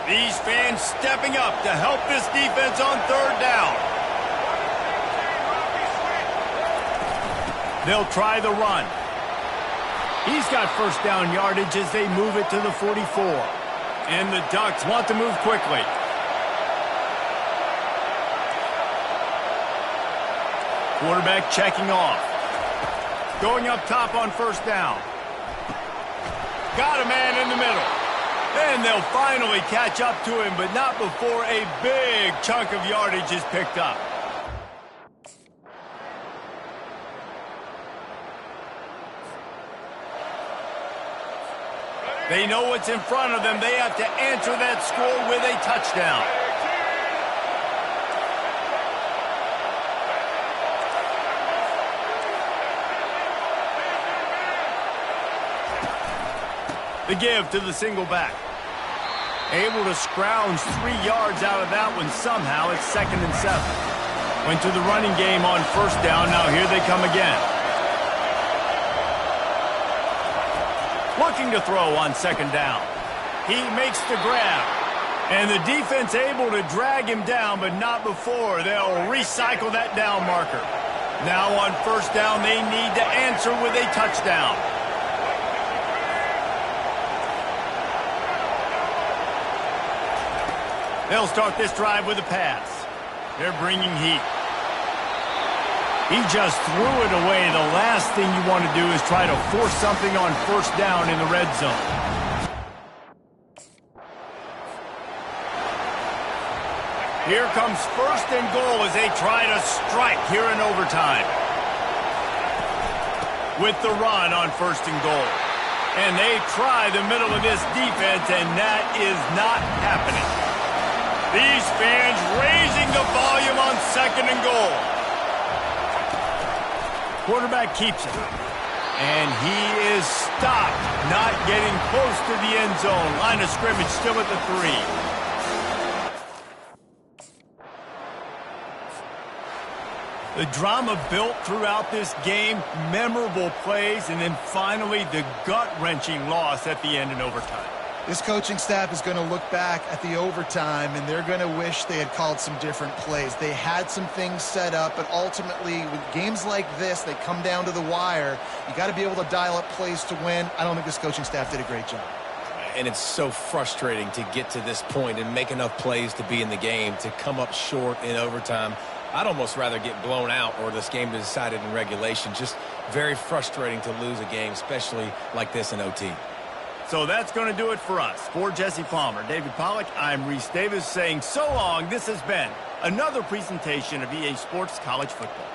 These fans stepping up to help this defense on 3rd down. They'll try the run. He's got 1st down yardage as they move it to the 44. And the Ducks want to move quickly. Quarterback checking off. Going up top on 1st down. Got a man in the middle. And they'll finally catch up to him, but not before a big chunk of yardage is picked up. They know what's in front of them. They have to answer that score with a touchdown. The give to the single back. Able to scrounge 3 yards out of that one somehow. It's 2nd and 7. Went to the running game on 1st down. Now here they come again. Looking to throw on 2nd down. He makes the grab. And the defense able to drag him down, but not before. They'll recycle that down marker. Now on 1st down, they need to answer with a touchdown. They'll start this drive with a pass. They're bringing heat. He just threw it away. The last thing you want to do is try to force something on first down in the red zone. Here comes first and goal as they try to strike here in overtime. With the run on first and goal. And they try the middle of this defense, and that is not happening. These fans raising the volume on second and goal. Quarterback keeps it. And he is stopped, not getting close to the end zone. Line of scrimmage still at the 3. The drama built throughout this game, memorable plays, and then finally the gut-wrenching loss at the end in overtime. This coaching staff is going to look back at the overtime, and they're going to wish they had called some different plays. They had some things set up, but ultimately, with games like this, they come down to the wire. You got to be able to dial up plays to win. I don't think this coaching staff did a great job. And it's so frustrating to get to this point and make enough plays to be in the game, to come up short in overtime. I'd almost rather get blown out or this game decided in regulation. Just very frustrating to lose a game, especially like this in OT. So that's going to do it for us. For Jesse Palmer, David Pollack, I'm Reese Davis saying so long. This has been another presentation of EA Sports College Football.